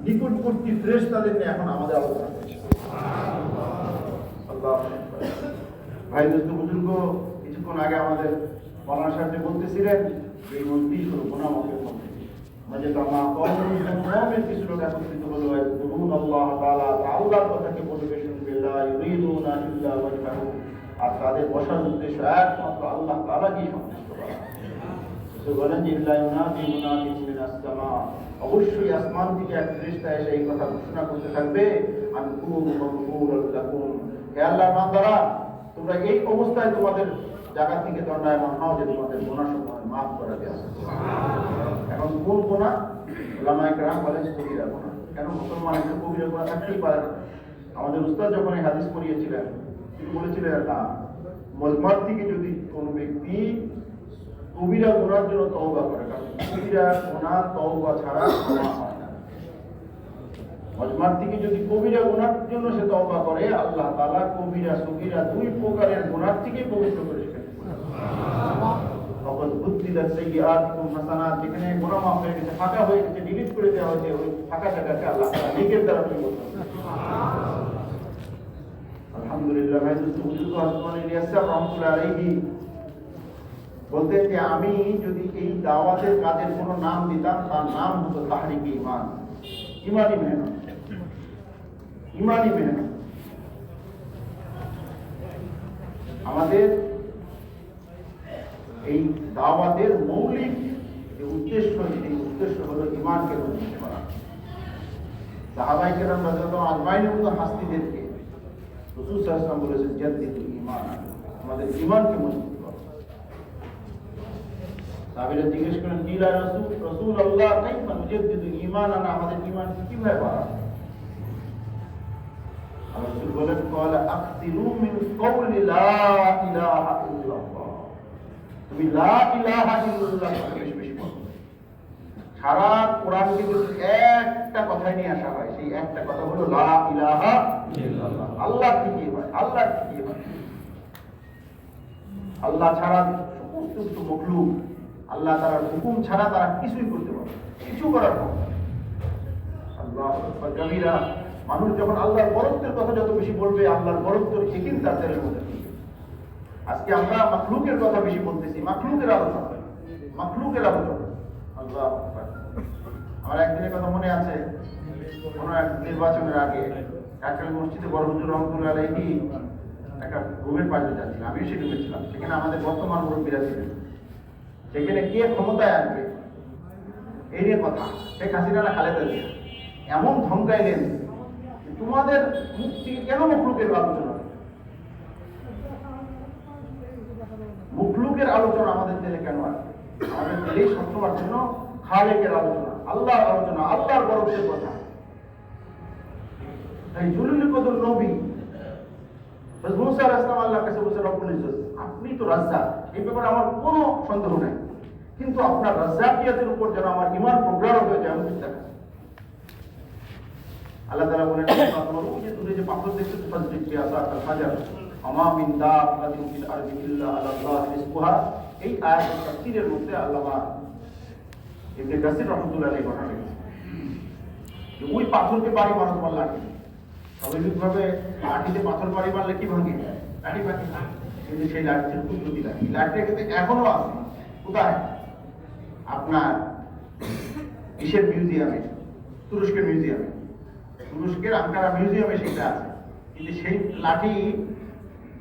নিকটবর্তী ফেরেশতাদের নিয়ে এখন আমাদের আলোচনা করছে। ভাই দোস্ত বুজুর্গ কিছুক্ষণ আগে আমাদের মৌলানা সাহেব বলতেছিলেন এই মন্ত্রী হলো গুনাহকে মানে কওমের কিছু লোক একত্রিত হলো আল্লাহ তাআলা আল্লাহর কথাকে পরিবেশন বিল্লাহ ইউরিদুনা ইল্লা ওয়াজহাহু, আর তাদের বসার উদ্দেশ্য একমাত্র আল্লাহ তাআলাকেই সন্তুষ্ট করা। বলেন ইল্লা ইউনাদি মুনাদিন মিনাস সামা, অবশ্যই আসমান থেকে এক ফেরেশতা এসে এই কথা ঘোষণা করতে থাকবে আনকুম মাগফুরুল লাকুম, হে আল্লাহর বান্দারা তোমরা এই অবস্থায় তোমাদের জায়গা থেকে দণ্ডায়মান হও যে তোমাদের গুনাহ সমূহ মাফ করে দেওয়া হবে। এখন কোন গুনাহ? উলামায়ে কেরাম বলেন কবিরা গুনাহ। কেন মুসলমান একটা কবিরা গুনাহ থাকতেই পারে না। আমাদের উস্তাদ যখন এই হাদিস পড়িয়েছিলেন তিনি বলেছিলেন না, মজমার থেকে যদি কোনো ব্যক্তি কবিরা গুনার জন্য তওবা করে, কারণ কবিরা গুনাহ তওবা ছাড়া ক্ষমা হয় না। মজমার থেকে যদি কবিরা গুনার জন্য সে তওবা করে, আল্লাহ তাআলা কবিরা সগীরা দুই প্রকারের গুনাহ থেকে পবিত্র করে ফেলেন। তখন বুদ্দিদাত সাইয়্যাতুকুম হাসানাত, যেখানে গুনাহ মাফ হয়ে গেছে, ফাঁকা হয়ে গেছে, ডিলিট করে দেওয়া হয়েছে, ওই ফাঁকা জায়গাকে আল্লাহ তাআলা নেকের দ্বারা পূরণ করেন। আলহামদুলিল্লাহ। ভাই বুজুর্গ ওসমান ইলিয়াস সাহেব রাহমাতুল্লাহ আলাইহি বলতেন যে আমি যদি এই দাওয়াতের কাজের কোনো নাম দিতাম তার নাম হতো তাহরিক ঈমান, ঈমানি মেহনত, ঈমানি মেহনত। আমাদের এই দাওয়াতের মৌলিক যে উদ্দেশ্য, সেই উদ্দেশ্য হলো ঈমানকে মজবুত করা। সাহাবায়ে কেরাম রাদিয়াল্লাহু আজমাইনের মতো হাস্তিদেরকে রাসূল সাল্লাল্লাহু আলাইহি ওয়াসাল্লাম বলেছেন জাদ্দিদুল ঈমান, আমাদের ঈমানকে মজবুত করা। সাহাবীরা জিজ্ঞেস করেন কিলা রাসূলুল্লাহ কাইফা নুজাদ্দিদু ঈমানানা, আমাদের ঈমান কিভাবে বাড়াবো? রাসূল বলেন ক্বালা আকসিরু মিন কওলি লা ইলাহা ইল্লাল্লাহ, তুমি লা ইলাহা ইল্লাল্লাহ বেশি বেশি বলো। সারা কোরআনকে যদি একটা কথাই নিয়ে আসা হয়, সেই একটা কথা হলো লা ইলাহা ইল্লাল্লাহ। আল্লাহ কি হয়? আল্লাহ কি হয়? আল্লাহ ছাড়া সমস্ত মখলুক, আল্লাহ তাআলার হুকুম ছাড়া তারা কিছুই করতে পারে, কিছু করার পারে না। আল্লাহু আকবার কাবীরা। মানুষ যখন আল্লাহর বরত্বের কথা যত বেশি বলবে, আল্লাহর বরত্বের ইকিন তার দিলের মধ্যে থাকবে। আজকে আমরা মাখলুকের কথা বেশি বলতেছি, মাখলুকের আলোচনা, মাখলুকের আলোচনা। আল্লাহু আকবার। আমার একদিনের কথা মনে আছে, কোনো এক নির্বাচনের আগে একটা মসজিদে বড় হুজুর রহমাতুল্লাহ আলাইহি একটা রুমের পাশে যাচ্ছিলেন, আমিও সেই রুমে ছিলাম। সেখানে আমাদের বর্তমান মুরব্বীরা ছিলেন। সেখানে কে ক্ষমতায় আসবে এই নিয়ে কথা, শেখ হাসিনা না খালেদা জিয়া, এমন ধমকাইলেন তোমাদের মুখ থেকে কেন মুখলুকের আলোচনা? মুখলুকের আলোচনা আমাদের দিলে কেন আসবে? আমাদের দিলেই সবসময়ের জন্য খালেকের আলোচনা, আল্লাহর আলোচনা, আল্লাহর বরকতের কথা। তাই জলিল কদর নবী মুসা আলাইহিস সালাম আল্লাহর কাছে বলেছেন, রব্বুল ইজ্জত আপনি তো রাজ্জাক, এই ব্যাপারে আমার কোনো সন্দেহ নাই, কিন্তু আপনার রাজ্জাকিয়াতের উপর যেন আমার ঈমান প্রগাঢ় হয়ে যায়, আমি চিন্তা করি। আল্লাহ তাআলা বলেন তোমার ওই যে দূরে যে পাথর দেখছো, ফাজরিক বিআসাকাল হাজার আমা মিন দাব্বাতিন ফিল আরদি ইল্লা আলাল্লাহি রিজকুহা, এই আয়াতের তাফসীরের মধ্যে আল্লামা ইবনে কাসির রাহমাতুল্লাহ আলাইহি ঘটনা লিখেছেন যে ওই পাথরকে বাড়ি মারো তোমার লাঠি। স্বাভাবিকভাবে লাঠিতে পাথর বাড়ি মারলে কি ভাঙে? লাঠি ভাঙে। কিন্তু সেই লাঠির কুদরতি লাঠি, লাঠিটা কিন্তু এখনো আছে। কোথায়? আপনার ইসের মিউজিয়ামে, তুরস্কের মিউজিয়ামে, তুরস্কের আঙ্কারা মিউজিয়ামে সেটা আছে। কিন্তু সেই লাঠি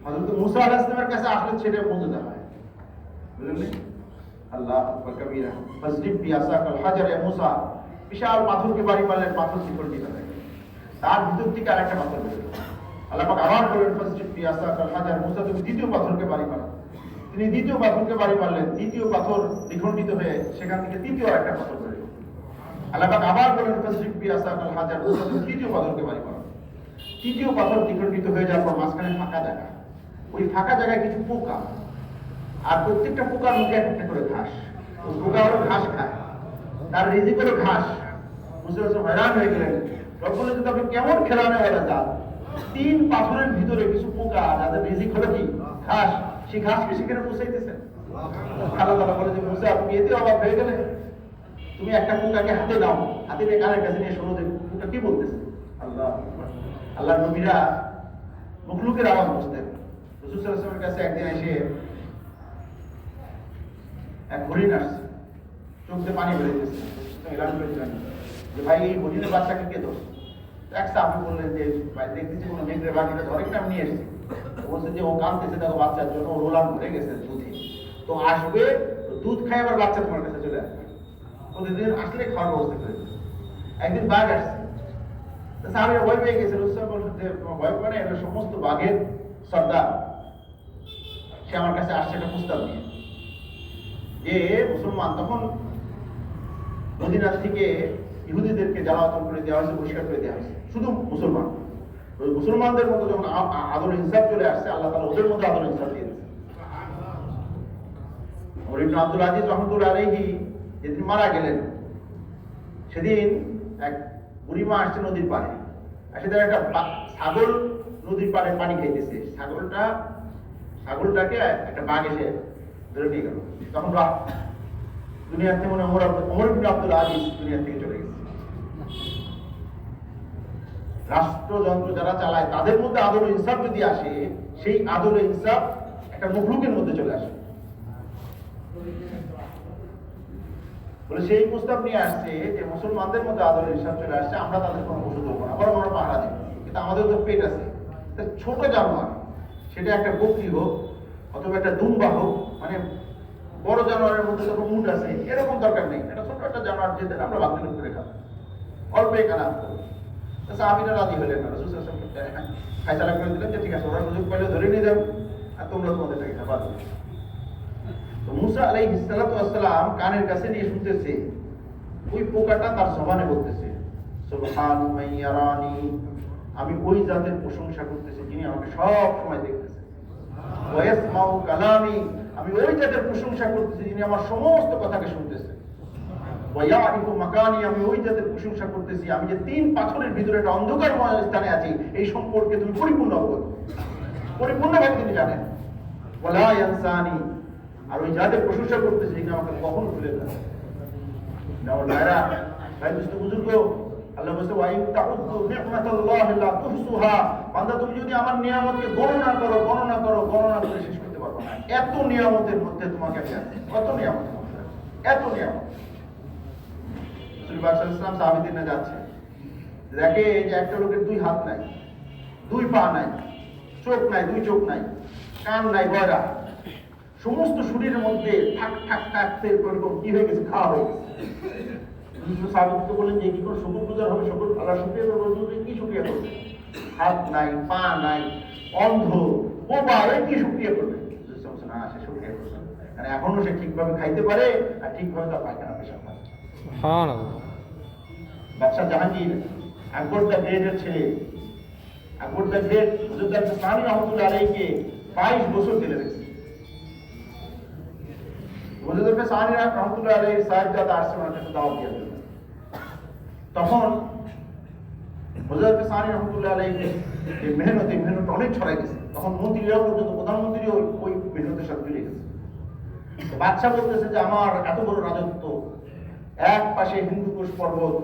হযরত মুসা আলাইহিস সালামের কাছে আসলে সেটা মজুদা হয়, বুঝলেন? আল্লাহু আকবার কাবীরা। ফাজরিব বিআসাকাল হাজার, এ মুসা বিশাল পাথরকে বাড়ি মারলেন, পাথর শিকড় হয়ে গেল। তার ভিতর থেকে আরেকটা পাথর বের হলো। আল্লাহ পাক আবার বললেন ফাজরিব বিআসাকাল হাজার, মুসা তুমি দ্বিতীয় পাথরকে বাড়ি মারো। তিনি দ্বিতীয় পাথরকে বাড়ি মারলেন, দ্বিতীয় পাথর দ্বিখণ্ডিত হয়ে সেখান থেকে তৃতীয় আরেকটা পাথর বের হলো। আল্লাহ পাক আবার বললেন ফাজরিব বিআসাকাল হাজার, মুসা তুমি তৃতীয় পাথরকে বাড়ি মারো। তৃতীয় পাথর দ্বিখণ্ডিত হয়ে যাওয়ার পর মাঝখানে ফাঁকা জায়গা, ওই ফাঁকা জায়গায় কিছু পোকা, আর প্রত্যেকটা পোকার মুখে একটা করে ঘাস। ওই পোকা হলো ঘাস খায়, তার রিজিক হলো ঘাস। মুসা হয়রান হয়ে গেলেন, রব্বুল ইজ্জত আপনি কেমন খেলানো হলো যা, তিন পাথরের ভিতরে কিছু পোকা যাদের রিজিক হলো কি ঘাস, সেই ঘাসকে সেখানে পৌঁছাইতেছেন। আল্লাহ তাআলা বলে যে মুসা আপনি এতে অবাক হয়ে গেলেন, তুমি একটা পোকাকে হাতে নাও, হাতে নিয়ে কানের কাছে নিয়ে শোনো যে পোকা কি বলতেছে। আল্লাহ আল্লাহ নবীরা মুখলুকের আওয়াজ বুঝতেন। রাসূল সাল্লাল্লাহু আলাইহি ওয়াসাল্লামের কাছে একদিন এসে এক হরিণ আসছে, চোখ দিয়ে পানি বেরোতেছে। এলান করেছিলেন যে ভাই এই হরিণের বাচ্চাকে কে দোষ। এক সাহাবী বললেন যে ভাই দেখতেছি কোনো মেঘের বাকিটা ধরে কিনা, আমি নিয়ে এসেছি। বলছে যে ও কাঁদতেছে দেখো বাচ্চার জন্য, ও রোলান ভরে গেছে দুধে, তো আসবে দুধ খাই আবার বাচ্চা তোমার কাছে চলে আসবে, প্রতিদিন আসলে খাওয়ার ব্যবস্থা করে। একদিন বাঘ আসছে, সাহাবীরা ভয় পেয়ে গেছে। রাসূল বললেন যে ভয় পায় না, এটা সমস্ত বাঘের সর্দার, সে আমার কাছে আসছে একটা প্রস্তাব নিয়ে যে মুসলমান তখন মদিনা থেকে ইহুদিদেরকে জ্বালাতন করে দেওয়া হয়েছে, বহিষ্কার করে দেওয়া হয়েছে, শুধু মুসলমান। ওই মুসলমানদের মধ্যে যখন আদল ইনসাফ চলে আসছে, আল্লাহ তাআলা ওদের মধ্যে আদল ইনসাফ দিয়ে দিয়েছে। ওমর ইবনে আব্দুল আজিজ রাহমাতুল্লাহি আলাইহি যেদিন মারা গেলেন, সেদিন এক বুড়িমা আসছে নদীর পাড়ে, আসে তার একটা ছাগল নদীর পাড়ে পানি খাইতেছে। ছাগলটাকে একটা বাঘ এসে ধরে নিয়ে গেল। তখন দুনিয়া থেকে মনে ওমর ইবনে আব্দুল আজিজ দুনিয়া থেকে চলে গেছে। রাষ্ট্রযন্ত্র যারা চালায় তাদের মধ্যে আদল ইনসাফ যদি আসে, সেই আদল ইনসাফ একটা মখলুকের মধ্যে চলে আসে। বলে সেই প্রস্তাব নিয়ে আসছে যে মুসলমানদের মধ্যে আদল ইনসাফ চলে আসছে, আমরা তাদের কোনো পশু দেবো না, বরং আমরা পাহারা দেবো। কিন্তু আমাদের তো পেট আছে, ছোট জানোয়ার, সেটা একটা বকরি হোক অথবা একটা দুম্বা হোক, মানে বড় জানোয়ারের মধ্যে যখন মুড আছে এরকম দরকার নেই, এটা ছোট একটা জানোয়ার যেতে আমরা বাতিল করে খাবো, অল্প এখানে আসবো। সাহাবীরা রাজি হলেন না, রাসূল সাল্লাল্লাহু আলাইহি ওয়াসাল্লাম ফায়সালা করে দিলেন যে ঠিক আছে, ওরা সুযোগ পাইলে ধরে নিয়ে যাবে আর তোমরা তোমাদেরটাকে খাবার। তো মুসা আলাইহিস সালাতু ওয়াস সালাম কানের কাছে নিয়ে শুনতেছে, ওই পোকাটা তার জবানে বলতেছে সুবহান মান ইয়ারানি, আমি ওই জাতের প্রশংসা করতেছি যিনি আমাকে সব সময় দেখতেছে। ওয়া ইয়াসমাউ কালামি, আমি ওই জাতের প্রশংসা করতেছি যিনি আমার সমস্ত কথাকে শুনতেছে। ওয়া ইয়ারিফু মাকানি, আমি ওই জাতের প্রশংসা করতেছি আমি যে 3 পাথরের ভিতরে একটা অন্ধকারময় স্থানে আছি, এই সম্পর্কে তুমি পরিপূর্ণ অবগত, পরিপূর্ণভাবে তিনি জানেন। ওয়ালা ইয়ানসানি, আর ওই জাতের প্রশংসা করতেছি যিনি আমাকে কখনো ভুলে না। নাও নারা ভাই দুস্থ বুজুর্গ, আল্লাহ বলছে ওয়া ইন তাউদ্দু নি'মাতাল্লাহি লা তুহসুহা, বান্দা তুমি যদি আমার নিয়ামতকে গণনা করো গণনা করে শেষ করতে পারবে না। এত নিয়ামতের মধ্যে তোমাকে আছে, কত নিয়ামতের মধ্যে, এত নিয়ামত। রাসূল পাক সাল্লাল্লাহু আলাইহি ওয়াসাল্লাম সাহাবীদের নিয়ে যাচ্ছে, দেখে যে একটা লোকের 2 হাত নাই, 2 পা নাই, চোখ নাই, 2 চোখ নাই, কান নাই, বয়রা, সমস্ত শরীরের মধ্যে ঠাক ঠাক ঠাক এরকম কি হয়ে গেছে, খাওয়া হয়ে গেছে। সাহাবীকে বলেন যে কি করে শুকর গুজার হবে, শুকর আল্লাহ শুকরিয়া করবে, কি শুকরিয়া করবে, হাত নাই, পা নাই, অন্ধ, বোবা, কি শুকরিয়া করবে? না, সে শুকরিয়া করবে, মানে এখনো সে ঠিকভাবে খাইতে পারে আর ঠিকভাবে তার পায়খানা পেশাব করে। বাদশাহ জাহাঙ্গীর আকবর দ্য গ্রেটের ছেলে, আকবর দ্য গ্রেট হুজুর সানি রহমতুল্লাহ আলাইহিকে 22 বছর জেলে রেখেছে। হুজুর সানি রহমতুল্লাহ আলাইহির সাহেবজাদা আসছে ওনার কাছে দাওয়াত দেওয়ার জন্য। তখন হুজুর সানি রহমতুল্লাহ আলাইহির যে মেহনত অনেক ছড়াই গেছে। তখন মন্ত্রীরাও পর্যন্ত প্রধানমন্ত্রী ওই মেহনতের সাথে জড়িয়ে গেছে। বাদশাহ বলতেছে যে আমার এত বড় রাজত্ব, এক পাশে হিন্দুকুশ পর্বত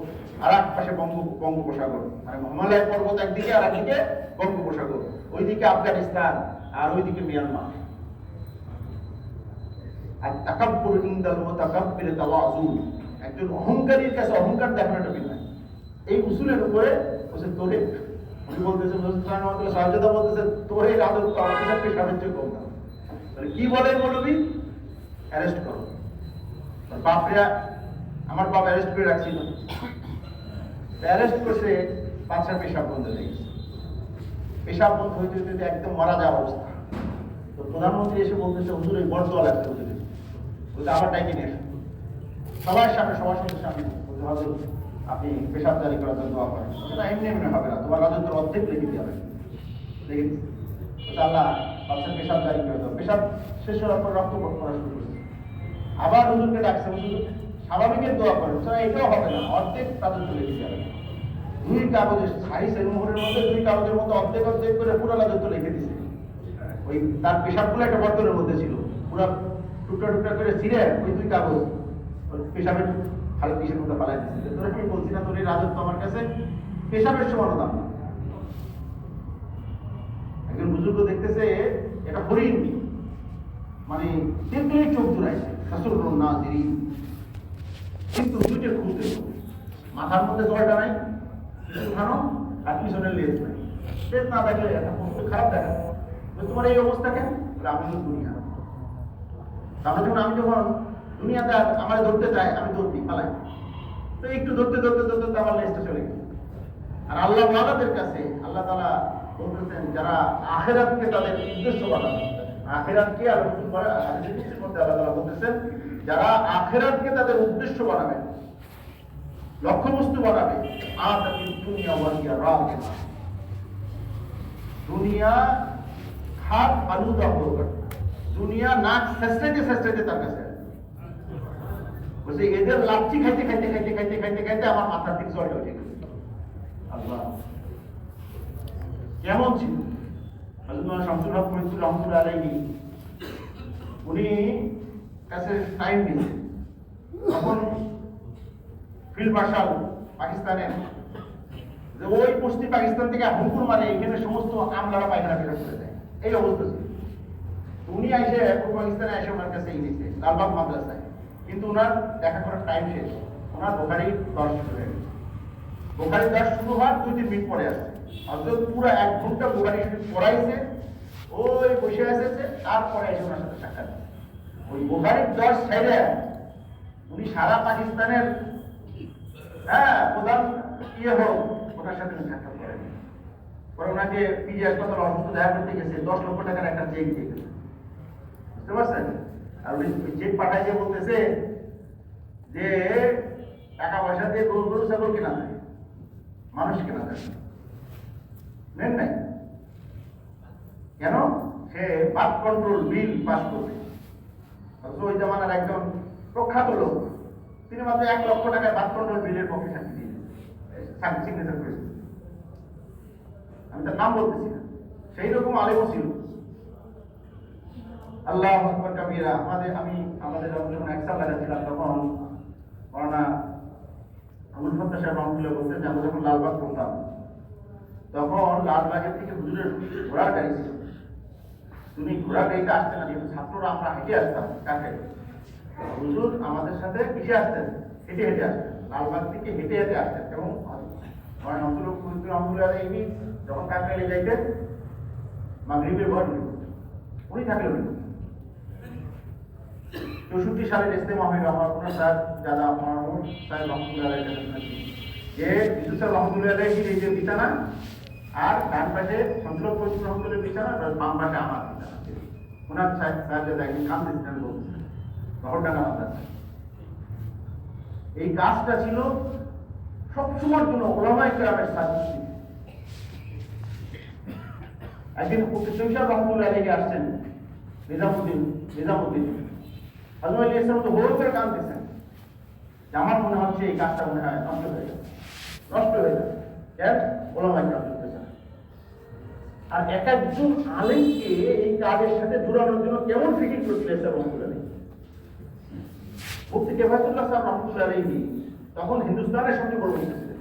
আর এক পাশে বঙ্গোপসাগর, মানে হিমালয় পর্বত একদিকে আর একদিকে বঙ্গোপসাগর, ওইদিকে আফগানিস্তান আর ওইদিকে মিয়ানমার। আর তাকাব্বুর ইনদাল মুতাকাব্বির তাওয়াজু, একজন অহংকারীর কাছে অহংকার দেখানোটা বিনয়। এই উসুলের উপরে বলছে তোরে, উনি বলতেছেন সাহায্যতা বলতেছে তোরে রাজত্ব আমাদের সাথে সাহায্য কম না, মানে কি বলে মৌলবী, অ্যারেস্ট করো। বাপরা আমার বাপ অ্যারেস্ট করে রাখছিল, অ্যারেস্ট করছে, বাদশার পেশাব বন্ধ হয়ে গেছে। পেশাব বন্ধ হইতে হইতে একদম মারা যাওয়ার অবস্থা। তো প্রধানমন্ত্রী এসে বলতেছে হুজুর এই বড় দল আসছে, হুজুর বলতে আমার ডাইকে নিয়ে এসো, সবার সামনে সবার সঙ্গে সামনে বলতে হুজুর আপনি পেশাব জারি করার জন্য দোয়া করেন। না এমনি এমনি হবে না, তোমার রাজত্বের অর্ধেক লিখে দিয়ে হবে, লিখে দিচ্ছে আল্লাহ বাদশার পেশাব জারি করে দাও। পেশাব শেষ হওয়ার পর রক্ত করা শুরু করেছে। আবার হুজুরকে ডাকছে, হুজুর স্বাভাবিকের দোয়া করেন, এটাও হবে না, অর্ধেক রাজত্ব লিখে দিয়ে হবে। 2 কাগজের সাইজ এর মোহরের মধ্যে 2 কাগজের মধ্যে অর্ধেক করে পুরো রাজত্ব লিখে দিছে। ওই তার পেশাবগুলো একটা বর্তনের মধ্যে ছিল, পুরো টুকরা টুকরা করে ছিঁড়ে ওই 2 কাগজ পেশাবের খালি কিসের মধ্যে পালাই দিচ্ছে, তোরা কি বলছি না তোর এই রাজত্ব আমার কাছে পেশাবের সমান দাম না। একজন বুজুর্গ দেখতেছে এটা হরিণ, মানে দেখলেই চোখ জোড়াইছে শাসুর না জিরি, কিন্তু দুইটা খুঁজতে মাথার মধ্যে জলটা নাই উঠানো আর পিছনের লেজ নাই, লেজ না দেখলে একটা খারাপ দেখা। তোমার এই অবস্থা কেন? আমি তো দুনিয়া, তাহলে যখন আমি যখন দুনিয়াতে আমার ধরতে চাই আমি ধরতে পালাই, তো একটু ধরতে ধরতে ধরতে আমার লেজটা চলে গেছে। আর আল্লাহ ওয়ালাদের কাছে আল্লাহ তাআলা বলতেছেন যারা আখিরাতকে তাদের উদ্দেশ্য বানাবে, আখিরাতকে আলোচনা করে হাদিসের মধ্যে আল্লাহ তাআলা বলতেছেন যারা আখিরাতকে তাদের উদ্দেশ্য বানাবে, লক্ষ্যবস্তু বানাবে, আতাতিদ দুনিয়া ওয়া হিয়া রাগিবা, দুনিয়া খাত আলুদা হোক, দুনিয়া নাক ফেসটাইতে ফেসটাইতে তার কাছে বলছে এদের লাচ্ছি খাইতে খাইতে খাইতে খাইতে খাইতে খাইতে আমার মাথার দিক জলটা উঠে গেছে। আল্লাহ কেমন ছিল হযরত শামসুল হক ফরিদপুর রহমাতুল্লাহ আলাইহি, উনি কাছে টাইম দিয়েছে তখন ফিল্ড মার্শাল পাকিস্তানের যে ওই পশ্চিম পাকিস্তান থেকে হুকুম মানে এখানে সমস্ত আমলারা পায়খানা ফেরত করে দেয়, এই অবস্থা ছিল। উনি এসে পূর্ব পাকিস্তানে এসে ওনার কাছে এনেছে লালবাগ মাদ্রাসায়, কিন্তু ওনার দেখা করার টাইম শেষ, ওনার বোখারি 10 শুরু হয়ে গেছে। বোখারি 10 শুরু হওয়ার 2-3 মিনিট পরে আসছে, অর্থাৎ পুরো 1 ঘন্টা বোখারি শরীফ পড়াইছে, ওই বসে আসছে, তারপরে এসে ওনার সাথে সাক্ষাৎ। ওই বোখারি 10 ছেড়ে উনি সারা পাকিস্তানের প্রধান হোক ওনার সাথে সাক্ষাৎ করেন। পরে ওনাকে পিজি হাসপাতাল অসুস্থ দেখা করতে গেছে, 10 লক্ষ টাকার একটা চেক দিয়ে গেছে, বুঝতে পারছেন? আর উনি চেক পাঠাইতে বলতেছে যে টাকা পয়সা দিয়ে গরু গরু ছাগল কেনা যায়, মানুষ কেনা যায় নেন নাই কেন? সে বাদ কন্ট্রোল বিল পাস করবে। ওই জামানার একজন প্রখ্যাত লোক, তিনি মাত্র 1 লক্ষ টাকায় বাদ কন্ট্রোল বিলের পক্ষে সাক্ষী দিয়ে সিগনেচার করেছে। আমি তার নাম বলতেছি না, সেই রকম আলেমও ছিল। আল্লাহ আকবার কাবীরা। আমাদের যখন একসাথে লাগাচ্ছিলাম তখন মাওলানা আবুল ফাত্তাহ সাহেব রহমাতুল্লাহ বলতেন যে আমরা যখন লালবাগ পড়তাম তখন লালবাগের থেকে হুজুরের ঘোড়ার গাড়ি ছিল, তুমি ঘোড়া গাড়িতে আসতেন না, যেহেতু ছাত্ররা আমরা হেঁটে আসতাম কাছে, হুজুর আমাদের সাথে কিসে আসতেন? হেঁটে হেঁটে আসতেন, লালবাগ থেকে হেঁটে হেঁটে আসতেন। এবং যখন কাকরাইলে যাইতেন মাগরিবের ঘর উনি থাকলেন। 64 সালের ইজতেমা হইল আমার কোনো স্যার দাদা মরহুম সাহেব রহমতুল্লাহ আলাইহি যে বিদ্যুৎ স্যার রহমতুল্লাহ আলাইহির এই যে বিছানা, আর ডান পাশে শামসুল হক ফরিদপুর রহমতুল্লাহ বিছানা, আর বাম পাশে আমার বিছানা। ওনার স্যার যে একদিন খান দিচ্ছেন বলছেন শহরডাঙ্গা মাদ্রাসা। এই কাজটা ছিল সবসময়ের জন্য ওলামায়ে কেরামের সাথে। একদিন প্রফেসর সাহেব রহমতুল্লাহ আলাইহি আসছেন, নিজামুদ্দিন হযরত ইসলাম তো হোল করে কান দিচ্ছেন, আমার মনে হচ্ছে এই কাজটা মনে হয় নষ্ট হয়ে যাবে কেন? ওলামায়ে কেরাম করতেছেন। আর এক একজন আলেমকে এই কাজের সাথে জোড়ানোর জন্য কেমন ফিকির করছিলেন স্যার রহমতুল্লাহ আলাইহি। মুফতি কেফায়েতুল্লাহ সাহেব রহমতুল্লাহ আলাইহি তখন হিন্দুস্তানের সবচেয়ে বড় মুফতি ছিলেন।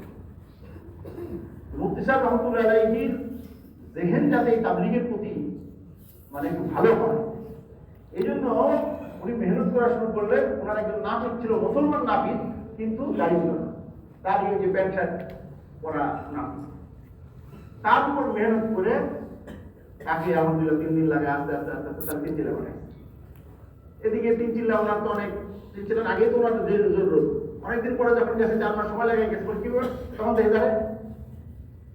মুফতি সাহেব রহমতুল্লাহ আলাইহির জেহেন যাতে এই তাবলীগের প্রতি মানে একটু ভালো হয়, এই জন্য উনি মেহনত করা শুরু করলেন। ওনার একজন নাপিত ছিল, মুসলমান নাপিত, কিন্তু দাড়ি ছিল না, তার যে প্যান্ট শার্ট পরা নাপিত, তার উপর মেহনত করে তাকে আলহামদুলিল্লাহ 3 দিন লাগে আস্তে আস্তে আস্তে তার 3 চিল্লা বানায়। এদিকে 3 চিল্লা ওনার তো অনেক 3 চিল্লার আগে তো ওনার জরুরত, অনেকদিন পরে যখন গেছে 4 মাস সময় লাগে গেছে, কি করে তখন দেখে যায়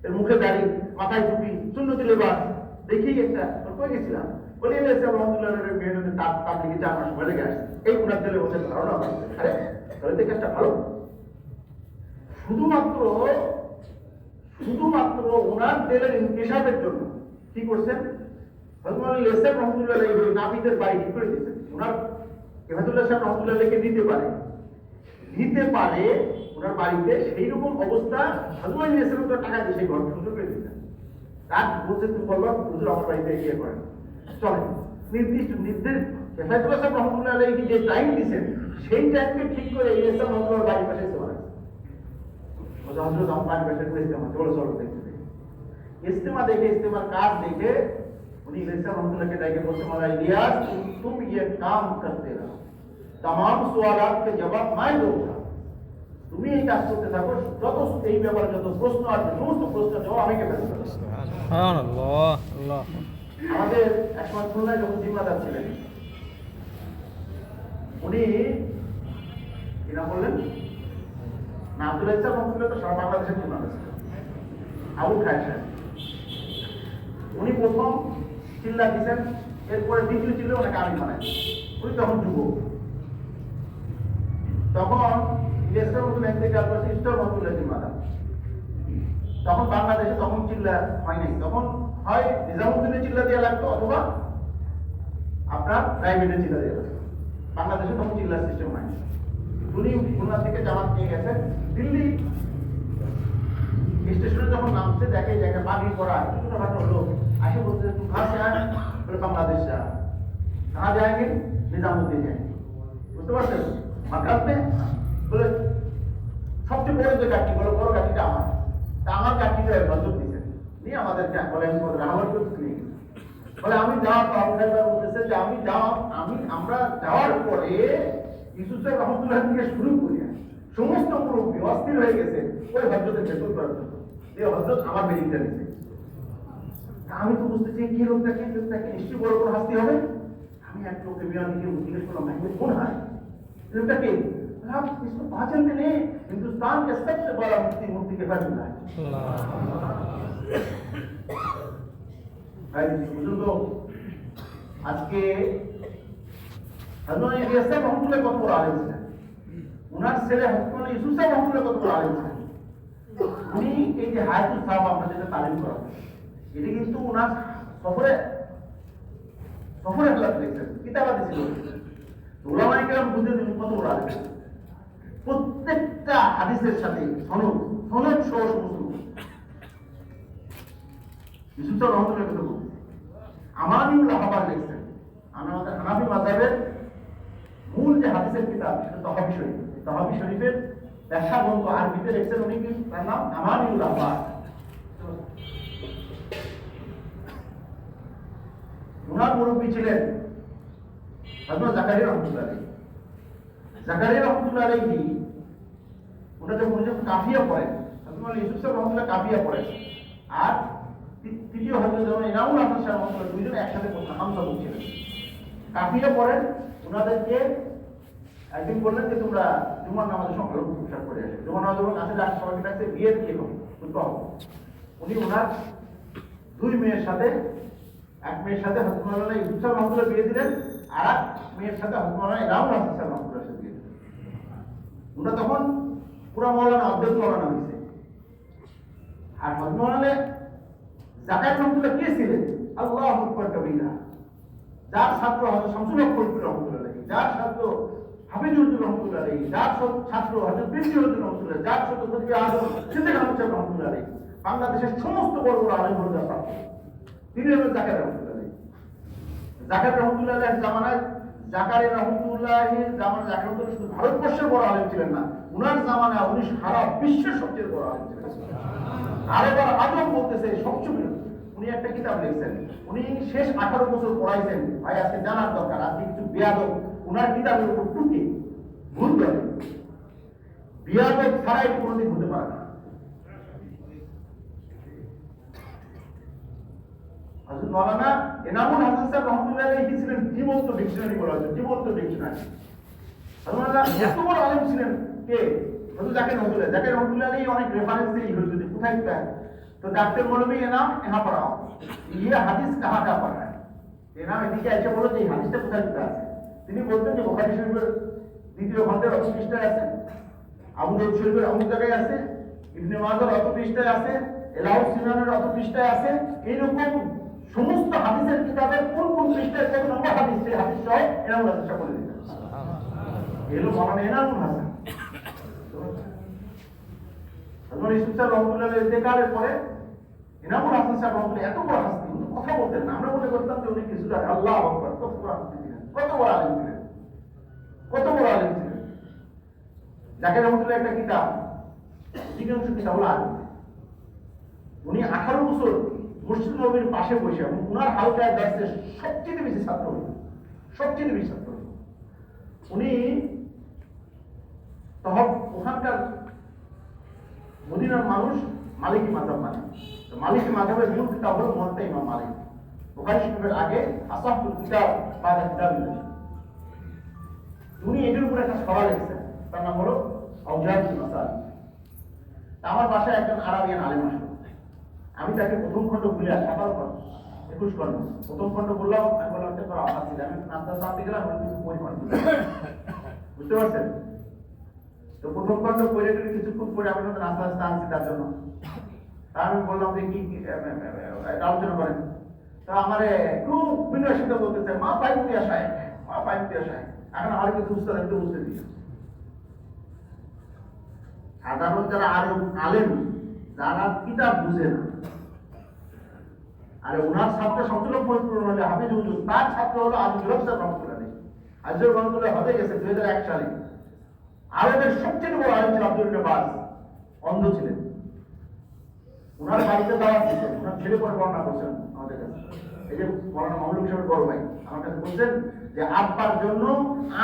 এর মুখে দাড়ি, মাথায় টুপি, সুন্নতি লেবাস, দেখি একটা কই গেছিলাম বলে এসে আলহামদুলিল্লাহ মেহনতে তার দিকে 4 মাস সময় লেগে আসছে। এই ওনার দিলে বসে ধারণা হচ্ছে আরে তাহলে তো কাজটা ভালো। শুধুমাত্র ওনার তেলের ইনকিশাফের জন্য কি করছেন? হযরত ইসলাম রহমতুল্লাহ আলাইহি নাবিদের বাড়ি ঠিক করে দিয়েছেন। ওনার কেফায়েতুল্লাহ সাহেব রহমতুল্লাহ আলাইহিকে দিতে পারে ওনার বাড়িতে, সেই রকম অবস্থা হযরত ইসলাম তো টাকা দিয়ে সেই ঘর সুন্দর করে দিতেন। তার বলছে তুমি বলবা হুজুর আমার বাড়িতে ইয়ে করেন, চলে নির্দিষ্ট ফেফাতুল্লাহ সাহেব রহমতুল্লাহ আলাইহি যে টাইম দিয়েছেন সেই টাইমকে ঠিক করে ইসলাম রহমতুল্লাহ বাড়ি পাশে ইস্তেমা রাখছে। হযরত আমার বাড়ি পাশে করে ইস্তেমা চলো দেখতে ইস্তেমা দেখে ইস্তেমার কাজ দেখে उन्हीं इलियास रहमतुल्लाह के डायके बोलते मौला इलियास तुम ये काम करते रहो, तमाम सवालात के जवाब मैं दूंगा, তুমি এই কাজ করতে থাকো, যত এই ব্যাপারে যত প্রশ্ন আছে সমস্ত প্রশ্নের জবাব আমি কেটে দেবো। সুবহানাল্লাহ। আল্লাহ আমাদের একসময় খুলনায় যখন জিম্মাদার ছিলেন উনি কি নাম বললেন না আব্দুল ইসলাম রহমতুল্লাহ তো সারা বাংলাদেশের জিম্মাদার ছিলেন আবু খায়ের সাহেব। উনি প্রথম চিল্লা দিচ্ছেন, এরপরে দ্বিতীয় চিল্লে ওনাকে আমির বানায়। উনি তখন যুবক, তখন ইলিয়াস রহমতুল্লাহ ইন্তেকাল করেছে ইস্টার রহমতুল্লাহ জিম্মাদার। তখন বাংলাদেশে তখন চিল্লা হয় নাই, তখন হয় নিজামুদ্দিনের চিল্লা দেওয়া লাগতো অথবা আপনার প্রাইভেটের চিল্লা দেওয়া লাগতো। বাংলাদেশে তখন চিল্লার সিস্টেম হয়নি। উনি খুলনা থেকে জামাত নিয়ে গেছেন দিল্লি স্টেশনে, যখন নামছে দেখে জায়গায় পানি পড়া ছোটখাটো লোক আসে বলতে তুই कहाँ से आए? बोले बांग्लादेश से आए। कहाँ जाएंगे? निजामुद्दीन जाएंगे। বুঝতে পারছেন? মাদ্রাস में বলে সবচেয়ে বড় যে গাড়ি বলে বড় গাড়িটা আমার, তা আমার গাড়িটা নজর দিয়েছেন নিয়ে আমাদেরকে বলে আমি রাহাবার করতে নিয়ে গেছি। বলে আমি যাওয়ার পর আপনারা বলতেছে যে আমরা যাওয়ার পরে ইউসুফ রহমতুল্লাহ থেকে শুরু করি সমস্ত মুরব্বী অস্থির হয়ে গেছে ওই হযরতের ভেতর পর্যন্ত, যে হযরত আমার বেরিংটা নিছে। আমি তো বুঝতেছি কি লোকটাকে নিশ্চয়ই বড় কোনো হাসি হবে। আমি এক লোককে বিয়ান দিয়ে জিজ্ঞেস করলাম ভাই কোন হয় লোকটাকে? आप इसको पहचानते नहीं, हिंदुस्तान के सबसे बड़ा मुफ्ती के फैसला है। बुजुर्ग आज के हजरत इलियास রহমতুল্লাহ কত বড় আলেম ছিলেন, ওনার ছেলে হযরত ইউসুফ রহমতুল্লাহ কত বড় আলেম ছিলেন। উনি এই যে হায়াতুল সাহাবা আমরা যেটা তালিম করা এটা কিন্তু ওনার সফরে হালাত লিখছেন, কিতাবাতে ছিল। ওলামায়ে কেরাম বুঝে দিন কত বড় আলেম, প্রত্যেকটা হাদিসের সাথে সনদ সহ সমস্ত ইউসুফ রহমতুল্লাহ কথা বলছেন। আমানিউল আহবার লিখছেন, আমাদের হানাফি মাযহাবের মূল যে হাদিসের কিতাব সেটা তাহাবি শরীফ। তাহাবি শরীফের ব্যাখ্যা গ্রন্থ আরবিতে লিখছেন উনি, তার নাম আমানিউল আহবার। ওনার মুরব্বী ছিলেন হযরত জাকারিয়া রহমতুল্লাহ আলাইহি। জাকারিয়া রহমতুল্লাহ আলাইহি ওটা যখন কাফিয়া পড়েন, হযরত ইউসুফ রহমতুল্লাহ কাফিয়া পড়েন, আর তৃতীয় হযরত যখন ইনামুল হাসান সাহেব রহমতুল্লাহ দুইজন একসাথে পড়তেন, হামজা বলছিলেন। কাফিয়া পড়েন, ওনাদেরকে একদিন বললেন যে তোমরা জুমার নামাজের সময় পোশাক পরে আসো, জুমার নামাজের কাছে ডাক সবাইকে ডাকছে বিয়ে দিয়ে হবে। উনি ওনার দুই মেয়ের সাথে, এক মেয়ের সাথে হযরত মাওলানা ইউসুফ রহমতুল্লাহ বিয়ে দিলেন, আর এক মেয়ের সাথে হযরত মাওলানা ইনামুল হাসান সাহেব রহমতুল্লাহ সাথে বিয়ে দিলেন। ওরা তখন পুরা মাওলানা অর্ধেক মাওলানা হয়েছে। আর হযরত মাওলানা জাকারিয়া রহমতুল্লাহ কে ছিলেন? আল্লাহু আকবার কবিরা, যার ছাত্র হযরত শামসুল হক ফরিদপুর রহমতুল্লাহ আলাইহি, যার ছাত্র হাফিজুর রহমতুল্লাহ আলাইহি, যার ছাত্র হযরত প্রিন্সিপাল রহমতুল্লাহ, যার ছাত্র খতিব আযম সিদ্দিক আহমদ সাহেব রহমতুল্লাহ আলাইহি, বাংলাদেশের সমস্ত বড় বড় আলেম হযরত প্রাপ্ত। তিনি হলেন জাকারিয়া রহমতুল্লাহ আলাইহি। জাকারিয়া রহমতুল্লাহ আলাইহির জামানায় জাকারিয়া রহমতুল্লাহির জামানায় জাকারিয়া রহমতুল্লাহ শুধু ভারতবর্ষের বড় আলেম ছিলেন না, উনার জামানায় উনি সারা বিশ্বের সবচেয়ে বড় আলেম ছিলেন। আরেকবার আজম বলতেছে সবচেয়ে উনি একটা কিতাব লিখছেন, উনি শেষ 18 বছর পড়াইছেন। ভাই আজকে জানার দরকার, আজকে কিছু বিয়াদব উনার কিতাবের উপর টুকে ভুল করে, বিয়াদব ছাড়াই কোনোদিন হতে পারে না। হযরত মাওলানা ইনামুল হাসান সাহেব রহমতুল্লাহ আলাইহি ছিলেন জীবন্ত ডিকশনারি বলা হচ্ছে, জীবন্ত ডিকশনারি। হযরত এত বড় আলেম ছিলেন কে? হযরত জাকির রহমতুল্লাহ আলাইহি অনেক রেফারেন্স দিয়ে হযরত কোথায় কোথায় तो डॉक्टर मौलवी ये नाम यहाँ पर आओ, ये हदीस कहाँ का पढ़ रहा है, ये नाम এদিকে এসে বলো যে হাদিসটা কোথায় কোথায় আছে। তিনি বলতেন যে বুখারী শরীফের দ্বিতীয় খণ্ডের 8 পৃষ্ঠায় আছে, আবু দাউদ শরীফের অমুক জায়গায় আছে, ইবনে মাজার 8 পৃষ্ঠায় আছে, এলাউস সিনানের 8 পৃষ্ঠায় আছে। এইরকম সমস্ত হাদিসের কিতাবের কোন কোন পৃষ্ঠায় কোন নম্বর হাদিস, সেই হাদিস সহ এনামুল হাসান বলে দিতেন। এলো মাওলানা এনামুল হাসান। হযরত ইউসুফ রহমতুল্লাহ আলাইহি ইন্তেকালের পরে ইনামুল হাসান সাহেব রহমতুল্লাহ এত বড় হাসি, কথা বলতেন না। আমরা মনে করতাম যে উনি কিছু আল্লাহু আকবার কত বড় হাসি ছিলেন। কত বড় আলেম ছিলেন, কত বড় আলেম ছিলেন। জাকির রহমতুল্লাহ একটা কিতাব, অধিকাংশ কিতাব হলো আলেম। উনি 18 বছর মসজিদ নববীর পাশে বসে এবং উনার হালকায় দাঁড়িয়ে সবচেয়ে বেশি ছাত্র হইল, সবচেয়ে বেশি ছাত্র হইল। উনি তখন ওখানকার মদিনার মানুষ মালিকি মাযহাব মানে, মালিকি মাযহাবের মূল কিতাব হলো মুওয়াত্তা ইমাম মালিক। বুখারী শরীফের আগে আসাহুল কিতাব বাদা কিতাবিল্লাহ। উনি এটার উপর একটা সভা লিখছেন, তার নাম হলো আওজাহুল মাসালিক। আমার বাসায় একজন আরাবিয়ান আলেম আসলো, আমি তাকে প্রথম খণ্ড খুলে 21 খণ্ড প্রথম খণ্ড বললাম, আমি বললাম তোর আওয়াজ দিলে আমি নাস্তা সামনে গেলাম, ওই খণ্ড বুঝতে পারছেন তো। প্রথম খণ্ড পড়ে কিছুক্ষণ পরে আমি নাস্তা নাস্তা আনছি তার জন্য। তা আমি বললাম যে কি আলোচনা করেন। তা আমার খুব বিনয়ের সাথে বলতেছে, মা পাইপ দিয়ে আসায়, মা পাইপ দিয়ে আসায়। এখন আমার কিছু বুঝতে লাগতে বুঝতে দিই। সাধারণ যারা আরো আলেম, যারা কিতাব বুঝে না, আরে ওনার ছাত্র সবচেয়ে পরিপূর্ণ হলে হাফিজ হুজুর, তার ছাত্র হলো আজিজুল হক সাহেব রহমতুল্লাহ। আজিজুল রহমতুল্লাহ হতে গেছে 2001 সালে। আরবের সবচেয়ে বড় আলেম ছিল আব্দুল বাস, অন্ধ ছিলেন। ওনার বাড়িতে দাওয়াত দিচ্ছেন, ওনার ছেলে পরে বর্ণনা করছেন আমাদের কাছে। এই যে মৌলানা মামলুক সাহেবের বড় ভাই আমার কাছে বলছেন যে আব্বার জন্য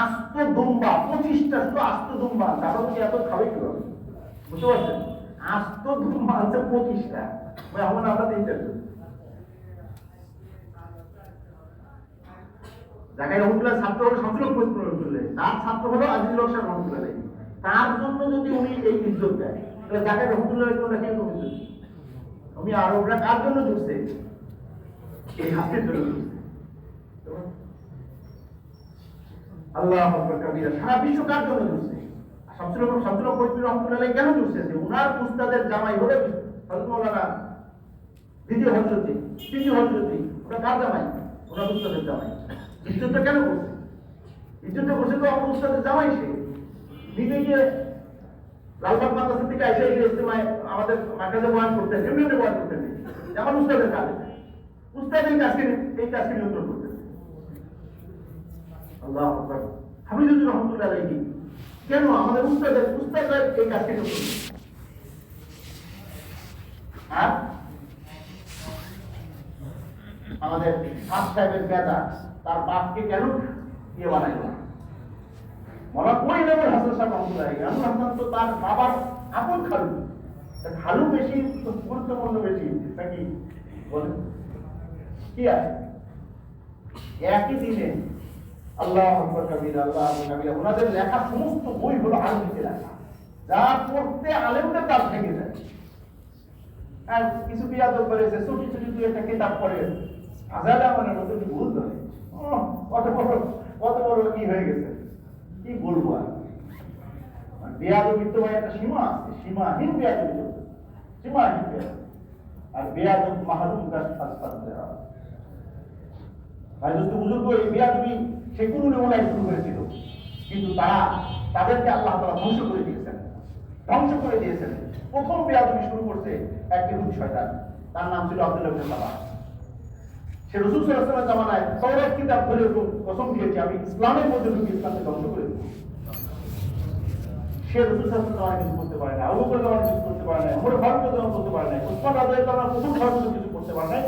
আস্ত দুম্বা 25টা, শুধু আস্ত দুম্বা, তারও কি এত খাবে কিভাবে, বুঝতে পারছেন? আস্ত দুম্বা আছে 25টা, ভাই আমার আমরা তিনটা। জাকির রহমতুল্লাহ ছাত্র হলো শামসুল হক রহমতুল্লাহ, তার ছাত্র হলো আজিজুল হক সাহেব রহমতুল্লাহ। তার জন্য যদি উনি এই ইজ্জত দেয়, তাহলে জাকির রহমতুল্লাহ কেন ইজ্জত? উনি আরবরা কার জন্য ঝুঁকছে? এই হাতের জন্য ঝুঁকছে। আল্লাহ আকবার কাবীরা, সারা বিশ্ব কার জন্য ঝুঁকছে? শামসুল হক রহমতুল্লাহ কেন ঝুঁকছে? যে উনার উস্তাদের জামাই হলে হযরত মাওলানা দ্বিতীয় হযরত, তৃতীয় হযরত, ওরা কার জামাই? ওনার উস্তাদের জামাই। ইজ্জতটা কেন করছে? ইজ্জতটা করছে তো আমার উস্তাদের জামাই। সে নিজে গিয়ে লালবাগ মাদ্রাসা থেকে এসে ইজতেমায় আমাদের মার্কাজে বয়ান করতেন, এমনি বয়ান করতেন, আমার উস্তাদের কাজে, উস্তাদের এই কাজকে নিয়ন্ত্রণ করতেন। আল্লাহু আকবার। হাফিজ রহমতুল্লাহ আলাইহি কেন আমাদের উস্তাদের এই কাজকে নিয়ন্ত্রণ করতেন? আর আমাদের হাফ সাহেবের বেদা তার বাপকে কেন ইয়ে বানাইল? মনে করি না হাসান সাহেব রহমতুল্লাহ আলাইহি, হাসান তো তার বাবার আপন খালু। খালু বেশি গুরুত্বপূর্ণ বেশি নাকি বলেন? কি আছে একই দিনে আল্লাহ আকবার কাবীরা, আল্লাহ আকবার কাবীরা, ওনাদের লেখা সমস্ত বই হলো আরবিতে লেখা, যা পড়তে আলেমদের তার থেকে যায়। আর কিছু বিয়াদব করেছে, ছোট ছোট দুই একটা কিতাব পড়ে আজাদ আমাদের মধ্যে ভুল ধরে, কত বড় কি হয়ে গেছে, কি বলবো। আর বেয়াদবির তো ভাই একটা সীমা আছে, সীমাহীন বেয়াদবি চলছে, সীমাহীন বেয়াদবি। আর বেয়াদব মাহরুম গাছ ফাঁস দেওয়া ভাই দোস্ত বুজুর্গ, এই বেয়াদবি সে কোনো নমুনায় শুরু করেছিল, কিন্তু তাদেরকে আল্লাহ তাআলা ধ্বংস করে দিয়েছেন, ধ্বংস করে দিয়েছেন। প্রথম বেয়াদবি শুরু করছে এক ইহুদি শয়তান, তার নাম ছিল আব্দুল্লাহ ইবনে সাবাহ। সে রাসূল সাল্লাল্লাহু আলাইহি ওয়াসাল্লামের জামানায় তাওরাত কিতাব ধরে কসম দিয়েছে, আমি ইসলামের মধ্যে ঢুকে ইসলামকে ধ্বংস করে দেব। সে রাসূল সাল্লাল্লাহু আলাইহি ওয়াসাল্লাম কিছু করতে পারে না, আবু বকর রাদিয়াল্লাহু আনহু কিছু করতে পারে না, ওমর ফারুক রাদিয়াল্লাহু আনহু করতে পারে না, উসমান রাদিয়াল্লাহু আনহু প্রথম খলিফা কিছু করতে পারে না।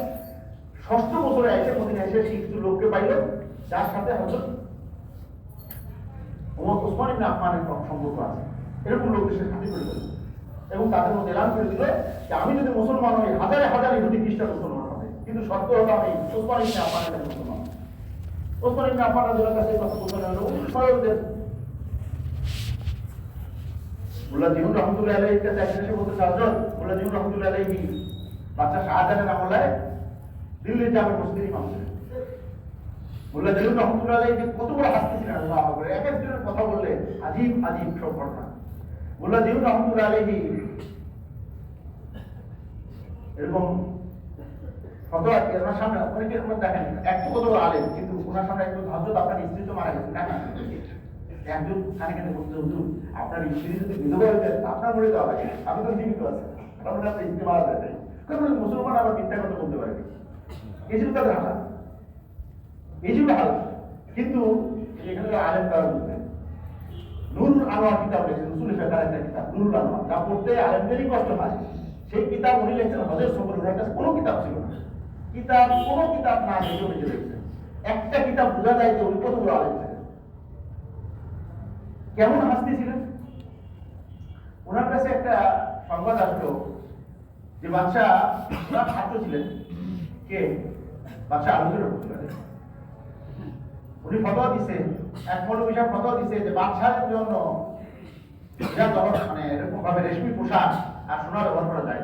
ষষ্ঠ বছরে এসে মদিনায় এসে কিছু লোককে পাইল, যার সাথে হযরত ওসমান ইবনে আফফানের সম্পর্ক আছে, এরকম লোকদের সাথে সাথী করে দিল এবং তাদের মধ্যে এলান করে দিল যে আমি যদি মুসলমান হই, হাজারে হাজার ইহুদি খ্রিস্টান মুসলমান হবে, কিন্তু শর্ত হলো আমি ওসমান ইবনে আফফানের কাছে মুসলমান। ওসমান ইবনে আফফান রাদিয়াল্লাহু আনহু কাছে কথা বলতে হলো সয়দের মুল্লা জীবন রহমতুল্লাহ আলাইহির কাছে এসে বলতে হযরত মুল্লা জীবন রহমতুল্লাহ আলাইহি বাদশা শাহজাহানের আমলে দিল্লির জামে মসজিদ ইমাম ছিলেন। মুল্লা জীবন রহমতুল্লাহ আলাইহি কত বড় হাসি ছিলেন, আল্লাহু আকবার। এক একজনের কথা বললে আজীব আজীব সব ঘটনা। মুল্লা জীবন রহমতুল্লাহ আলাইহি এরকম ফতোয়া এর সামনে অনেকে দেখেন একটু কত বড় আলেম, কিন্তু ওনার সামনে একটু হযরত আপনার স্ত্রী তো মারা গেছে, কাকা একজন খানে খানে বলতে হুজুর আপনার স্ত্রী যদি বিধবা হয়ে যায় আপনার মরে যাওয়া লাগে, আমি তো জীবিত আছি, আপনার স্ত্রী মারা যায়, কারণ মুসলমান আবার মিথ্যা কথা বলতে পারে, এই ছিল তাদের হাল, এই ছিল হাল। কিন্তু এখানে আলেম তারা বুঝবেন, নুরুল আনোয়ার কিতাব লিখেছেন, উসুল ফিকহের একটা কিতাব নুরুল আনোয়ার, যা পড়তে আলেমদেরই কষ্ট হয়। সেই কিতাব উনি লিখছেন হজের সফরে, ওনার কাছে কোনো কিতাব ছিল না, কোনো কিতাব না লিখে উনি লিখছেন। একটা কিতাব বোঝা যায় যে উনি কতগুলো আলেম ছিলেন, কেমন হাসতেছিলেন। ওনার কাছে একটা সংবাদ আসলো যে বাদশাহ, ওনার ছাত্র ছিলেন কে, বাদশাহ আলমগীর রহমতুল্লাহ, উনি ফতোয়া দিছে, এক মৌলবী সাহেব ফতোয়া দিছে যে বাদশাহের জন্য মানে এরকম ভাবে রেশমি পোশাক আর সোনা ব্যবহার করা যায়।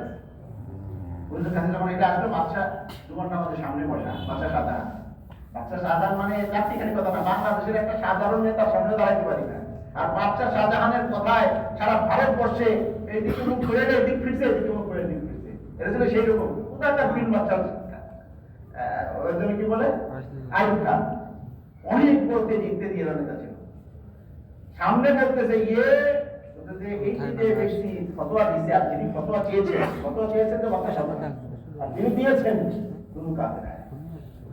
বুঝতে কাছে যখন এটা আসলো, বাদশাহ 2 ঘন্টা আমাদের সামনে বসা, বাদশাহ শাহজাহান মানে চারটিখানি কথা না, বাংলাদেশের একটা সাধারণ নেতার সামনে দাঁড়াইতে পারি না। আর বাদশাহ শাহজাহানের কথায় সারা ভারতবর্ষে এই দিকে মুখ ঘুরে দিক ফিরছে, এদিকে মুখ ঘুরে দিক ফিরছে, এটা ছিল সেই রকম কোথাও একটা বিল বাচ্চা, ওই জন্য কি বলে আইয়ুব খান, অনেক বড় তেজ দিয়ে নেতা ছিল। সামনে বলতেছে এই যে ব্যক্তি ফতোয়া দিছে, আর যিনি ফতোয়া চেয়েছেন তো বাদশাহ শাহজাহান, আর যিনি দিয়েছেন দুনু কাফের।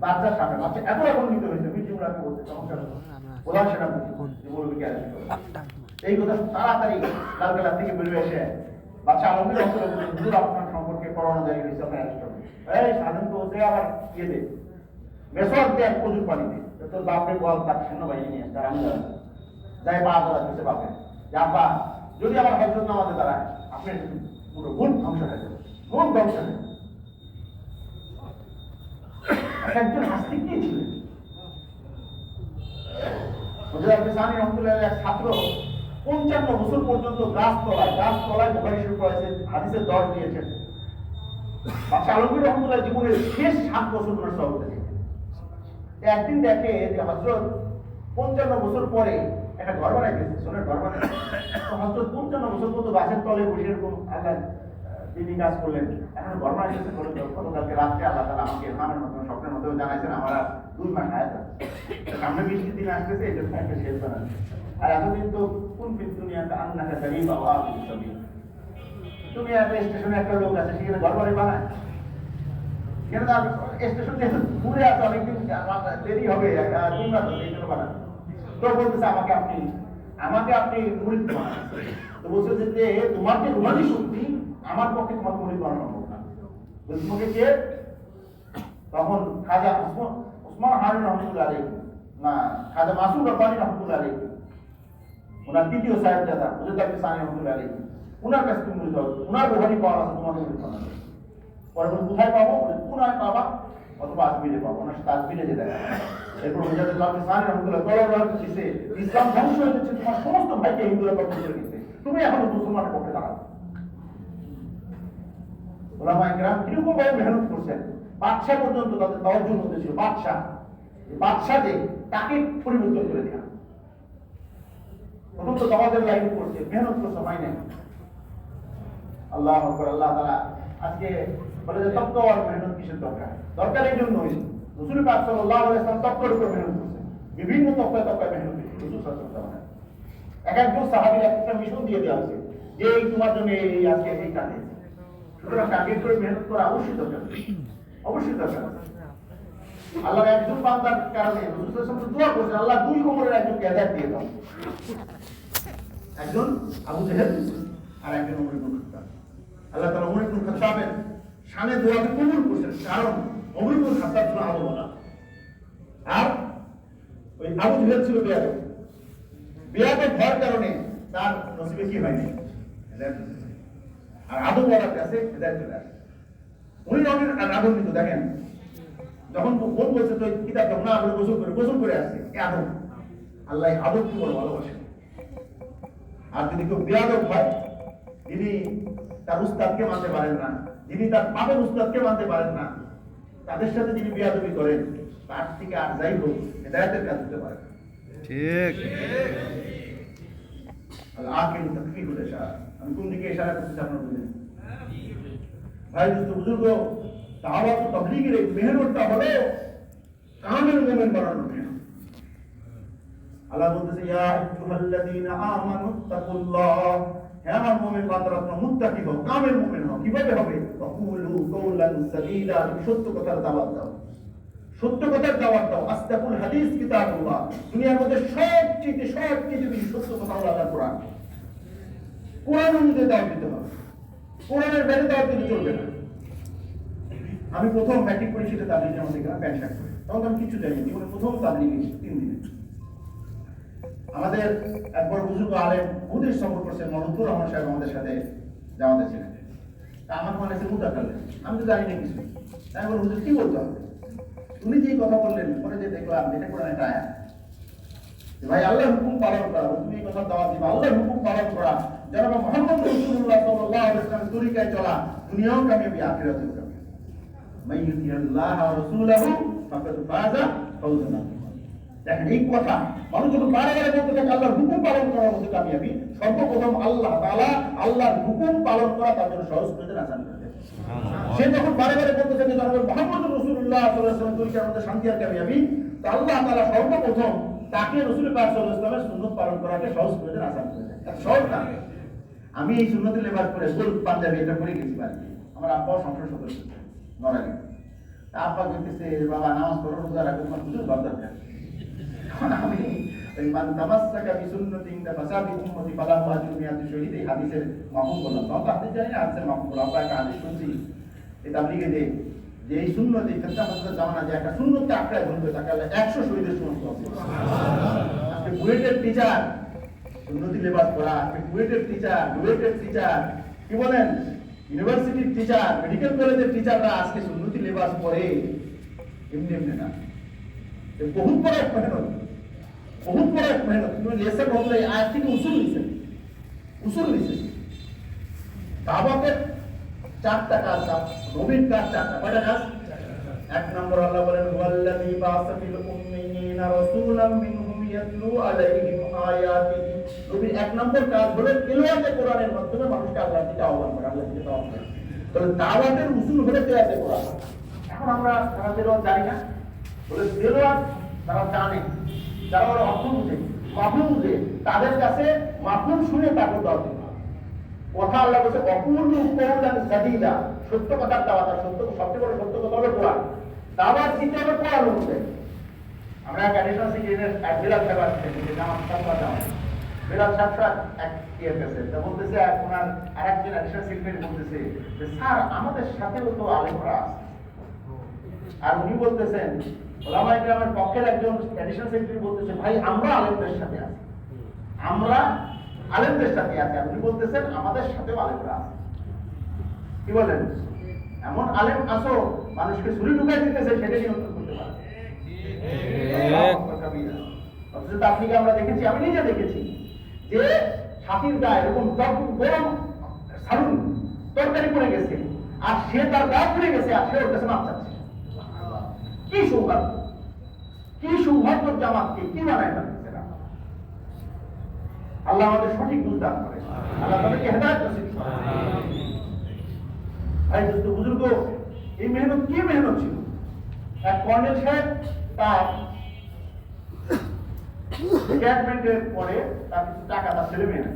বাদশার সামনে বাচ্চা এত রাগান্বিত হয়েছে, মিটিংগুলোকে বলতে চমৎকার প্রধান সেনাপতি বলবে এই কথা তাড়াতাড়ি লালকেল্লা থেকে বেরিয়ে এসে বাদশাহ আলমগীর হুজুর আপনার সম্পর্কে পরোয়ানা জারি হয়েছে, আপনার অ্যারেস্ট হবে। এই স্বাধীন তো ওতে আবার ইয়ে দে, মেসর দে, এক প্রচুর পানি দে, তোর বাপরে বল তার সেনাবাহিনী নিয়ে তার আমি যাই পা ধরা দিতে পারবে যে আব্বা যদি আমার হজরত নামাজে দাঁড়ায় আপনি পুরো গুণ ধ্বংস হয়ে যাবে, গুণ ধ্বংস হয়ে যাবে। একজন নাস্তিক কে ছিলেন, এক ছাত্র 55 বছর পর্যন্ত গাছ তলায় বুখারী শরীফ পড়েছে, হাদিসের 10 দিয়েছেন। বাদশাহ আলমগীর রহমতুল্লাহ জীবনের শেষ 7 বছর ওনার সহবতে একদিন দেখে যে হযরত 55 বছর পরে একটা ঘর বানাইতেছে, সোনার ঘর বানাইছে। তো হযরত 55 বছর পর্যন্ত গাছের তলে বসে এরকম আল্লাহ তিনি কাজ করলেন, এখন ঘর বানাইতেছে। গতকালকে রাত্রে আল্লাহ তাআলা আমাকে ইলহামের মাধ্যমে স্বপ্নের মাধ্যমে জানাইছেন আমার 2 মাস হায়াত আছে, সামনে 20 দিন আসতেছে, এটা একটা শেষ বানাচ্ছে। আর এতদিন তো কোন দুনিয়াতে আন্নাকা গরীব আও আবিদ সাবিল, তুমি একটা স্টেশনে একটা লোক আছে সেখানে ঘর বাড়ি বানায়, কেন তার স্টেশন যেহেতু দূরে আছে, অনেকদিন দেরি হবে, 2 মাস হবে, এই জন্য বানায়। তো বলতেছে আমাকে আপনি মুরিদ বানান। তো বলছে যে তোমার যে রুহানি শক্তি, আমার পক্ষে তোমাকে মুরিদ বানানো সম্ভব না। তোমাকে কে তখন খাজা উসমান হানি রহমতুল্লাহ আলাইহি, না খাজা মাসুদ রব্বানী রহমতুল্লাহ আলাইহি, ওনার দ্বিতীয় সাহেবজাদা হুজুর সানি রহমতুল্লাহ আলাইহি, ওনার কাছে তুমি মুরিদ হও, ওনার রুহানি পাওয়ার আছে, তোমাকে মুরিদ বানানো। পরে কোথায় পাবো, পুনায় পাবা অথবা আজমিরে পাবো, ওনার সাথে আজমিরে যেতে হবে। এরপর হুজুর সানি রহমতুল্লাহ তলোয়ার দিছে, ইসলাম ধ্বংস হয়ে যাচ্ছে, তোমার সমস্ত ভাইকে হিন্দুরা পক্ষ করে দিচ্ছে, তুমি এখন মুসলমানের পক্ষে দাঁড়াও। ওলামায়ে কেরাম কিরকম ভাবে মেহনত করছেন, বাদশাহ পর্যন্ত তাদের তাওয়াজ্জুর মধ্যে ছিল। বাদশাহ যে তাকে পরিবর্তন করে দেয়া, প্রথম তো দাওয়াতের লাইন করছে, মেহনত করছে, হয় নাই। আল্লাহু আকবার। আল্লাহ তাআলা আজকে বলে যে তকওয়া আর মেহনত কিসের দরকার এই জন্যই রাসূল পাক সাল্লাল্লাহু আলাইহি ওয়াসাল্লাম তকওয়ার উপর মেহনত করছেন, বিভিন্ন তকওয়ায় মেহনত করেছেন রাসূল সাল্লাল্লাহু আলাইহি ওয়াসাল্লাম। একজন সাহাবীর একটা মিশন দিয়ে দেওয়া হয়েছে যে এই তোমার জন্য এই আজকে এই কাজে, সুতরাং টার্গেট করে মেহনত করা অবশ্যই দরকার। আল্লাহ একজন বান্দার কারণে রাসূল সাল্লাল্লাহু আলাইহি ওয়াসাল্লাম দোয়া করেছেন, আল্লাহ 2 কোমরের একজনকে হেদায়েত দিয়ে দাও, একজন আবু জাহেল আর একজন ওমর ইবনে খাত্তাব। আল্লাহ তাআলা ওমর ইবনে খাত্তাবের শানে দোয়াকে কবুল করেছেন, কারণ ওমর ইবনে খাত্তাব ছিল আবু বলা, আর ওই আবু জাহেল ছিল বেয়াদব হওয়ার কারণে তার নসিবে কি হয়নি, হেদায়েত। আর আবু বলার কাছে হেদায়েত চলে আসে, উনি অনেক আনন্দিত। দেখেন যখন বোন বলছে তো কিতাব যখন না আমরা গোসল করে আসছে, আদব, আল্লাহ আদব কি বলে ভালোবাসেন। আর যদি কেউ বেয়াদব হয়, যিনি তার উস্তাদকে মানতে পারেন না, যিনি তার বাপের উস্তাদকে মানতে পারেন না, তাদের সাথে যিনি বেয়াদবি করেন, তার থেকে আর যাই হোক হেদায়েতের কাজ হতে পারে। ঠিক। আকিল তাকফীরুল ইশারা, আমি কোন দিকে ইশারা করতেছি আপনারা বুঝেন। ভাই বুজুর্গ, দাওয়াত ও তাবলীগের এই মেহনতটা হলো কামেল মুমিন বানানোর মেহনত। আল্লাহ বলতেছে ইয়া আইয়ুহাল্লাযীনা আমানু তাকুল্লাহ, হে আমার মুমিন বান্দারা তোমরা মুত্তাকি হও, কামেল মুমিন হও। কিভাবে হবে? ওয়াকুলু কাওলান সাদীদা, সত্য কথার দাওয়াত দাও, সত্য কথার দাওয়াত দাও। আস্তাকুল হাদিস কিতাবুল্লাহ, দুনিয়ার মধ্যে সবচেয়ে বেশি সত্য কথা হলো আল্লাহর কোরআন। কোরআন অনুযায়ী দাওয়াত দিতে হবে, কোরআনের বাইরে দাওয়াত দিতে চলবে না। আমি প্রথম ম্যাট্রিক পরীক্ষাতে তাবলীগ জামাতে গেলাম প্যান্ট শার্ট করে, তখন আমি কিছু জানি জীবনে প্রথম তাবলীগ গেছি 3 দিনে। আমাদের একবার বুজুর্গ আলেম বহুদেশ সফর করছেন, মনসুর রহমান সাহেব আমাদের সাথে জামাতে ছিলেন। তা আমার মনে আছে মুদ্রা কালেন, আমি তো জানি না কিছু। তাই বললাম হুজুর কি বলতে হবে? উনি যে কথা বললেন, পরে যে দেখলাম এটা কোরআনের একটা আয়াত, ভাই আল্লাহর হুকুম পালন করা, তুমি এই কথা দাওয়াত দিবা, আল্লাহর হুকুম পালন করা, জনাব মুহাম্মদ রাসূলুল্লাহ সাল্লাল্লাহু আলাইহি ওয়াসাল্লামের তরিকায় চলা, দুনিয়াও কামিয়াবি আখিরাতেও কামিয়াবি। মাইয়ুতিল্লাহ ওয়া রাসূলহু ফাকাদ ফাযা ফাওজান আযীমা। দেখেন এই কথা মানুষ যখন বারে বলতে থাকে আল্লাহর হুকুম পালন করার মধ্যে কামিয়াবি, সর্বপ্রথম আল্লাহ তাআলা আল্লাহর হুকুম পালন করা তার জন্য সহজ করে দেন, আসান করে দেন। সে যখন বারে বলতে থাকে জনাব মুহাম্মদ রাসূলুল্লাহ সাল্লাল্লাহু আলাইহি ওয়াসাল্লামের তরিকার মধ্যে শান্তি আর কামিয়াবি, তো আল্লাহ তাআলা সর্বপ্রথম তাকে রাসূল পাক সাল্লাল্লাহু আলাইহি ওয়াসাল্লামের সুন্নাত পালন করাকে সহজ করে দেন, আসান করে দেন। সহজ না। আমি এই সুন্নতের লেবাস করে গোল পাঞ্জাবি এটা পরে গেছি বাড়ি, আমার আব্বাও সংসদ সদস্য নড়ালি। আব্বা বলতেছে বাবা নামাজ পড়ো, রোজা রাখো, তোমার হুজুর দরকার নেই। আমি এই মান তামাসসাকা বিসুন্নতিন ফাসাবি উম্মতি ফালাহু আজরুন মিয়াতি শহীদ, এই হাদিসের মাফহুম বললাম। তখন আপনি জানেন হাদিসের মাফহুম বললাম, আমরা একটা হাদিস শুনছি এই তাবলীগে যে এই সুন্নত, এই ক্ষেত্রে আমাদের জামানা যে একটা সুন্নতকে আঁকড়ায় ধরবে তাকে আল্লাহ 100 শহীদের সুন্নত হবে। আজকে বুয়েটের টিচার সুন্নতি লেবাস পড়া, আজকে বুয়েটের টিচার, ডুয়েটের টিচার, কি বলেন ইউনিভার্সিটির টিচার, মেডিকেল কলেজের টিচাররা আজকে সুন্নতি লেবাস পরে এমনি না। বহুত বড় এক মেহনত, বহুত বড় এক মেহনত। তুমি লেসন বললে আজ থেকে উসুল নিছেন। দাওয়াতের 4টা কাজ, নবীর কাজ 4টা। কয়টা কাজ? 1 নম্বর আল্লাহ বলেন ওয়াল্লাযী বা'আসা ফিল উম্মিয়িনা রাসূলাম মিনহুম ইয়াতলু আলাইহিম আয়াতিহি। নবীর 1 নম্বর কাজ হলো তিলাওয়াতে কোরআনের মাধ্যমে মানুষকে আল্লাহর দিকে আহ্বান করা, আল্লাহর দিকে দাওয়াত করা। তাহলে দাওয়াতের উসুল হলো তিলাওয়াতে কোরআন। এখন আমরা যারা তিলাওয়াত জানি না, বলে তিলাওয়াত তারা জানে, যারা ওরা অর্থ বুঝে, মাফহুম বুঝে, তাদের কাছে মাফহুম শুনে তারপর দাওয়াত দিতে হবে। কথা আল্লাহ বলছে অপূর্ণ কওলান সাদীদা, সত্য কথার দাওয়াত। আর সবচেয়ে বড় সত্য কথা হলো কোরআন। দাওয়াত দিতে হবে কোরআন অনুযায়ী। আমরা অ্যাডিশনাল সিক্রেটারি বিলাল সাহেব আছেন, যে জামাত সাহেব জামাত বিলাল সাহেব এক টিএফএস তা বলতেছে, ওনার আরেকজন অ্যাডিশনাল সেক্রেটারি বলতেছে যে স্যার আমাদের সাথেও তো আলেমরা আছে। আর উনি বলতেছেন ওলামায়ে কেরামের পক্ষের একজন অ্যাডিশনাল সেক্রেটারি বলতেছে ভাই আমরা আলেমদের সাথে আছি, আমরা আলেমদের সাথে আছি। আপনি বলতেছেন আমাদের সাথেও আলেমরা আছে। কি বলেন? এমন আলেম আসো মানুষকে ছুরি ঢুকাই দিতেছে, সেটা নিয়ন্ত্রণ করতে পারে। অথচ আফ্রিকা আমরা দেখেছি, আমি নিজে দেখেছি যে ছাতির গায়ে এরকম গরম সালুন তরকারি পড়ে গেছে, আর সে তার গা পুড়ে গেছে, আর সে ওর কাছে মাপ চাচ্ছে। কি সৌভাগ্য, কি সৌভাগ্য জামাতকে কি বানায় না। আল্লাহ আমাদের সঠিক বুঝদান করে, আল্লাহ তাদেরকে হেদায়েত নসিব করে। ভাই দোস্ত বুজুর্গ, এই মেহনত কি মেহনত ছিল। এক কর্নেল সাহেব তার রিটায়ারমেন্টের পরে তার কিছু টাকা তার ছেলে মেয়ে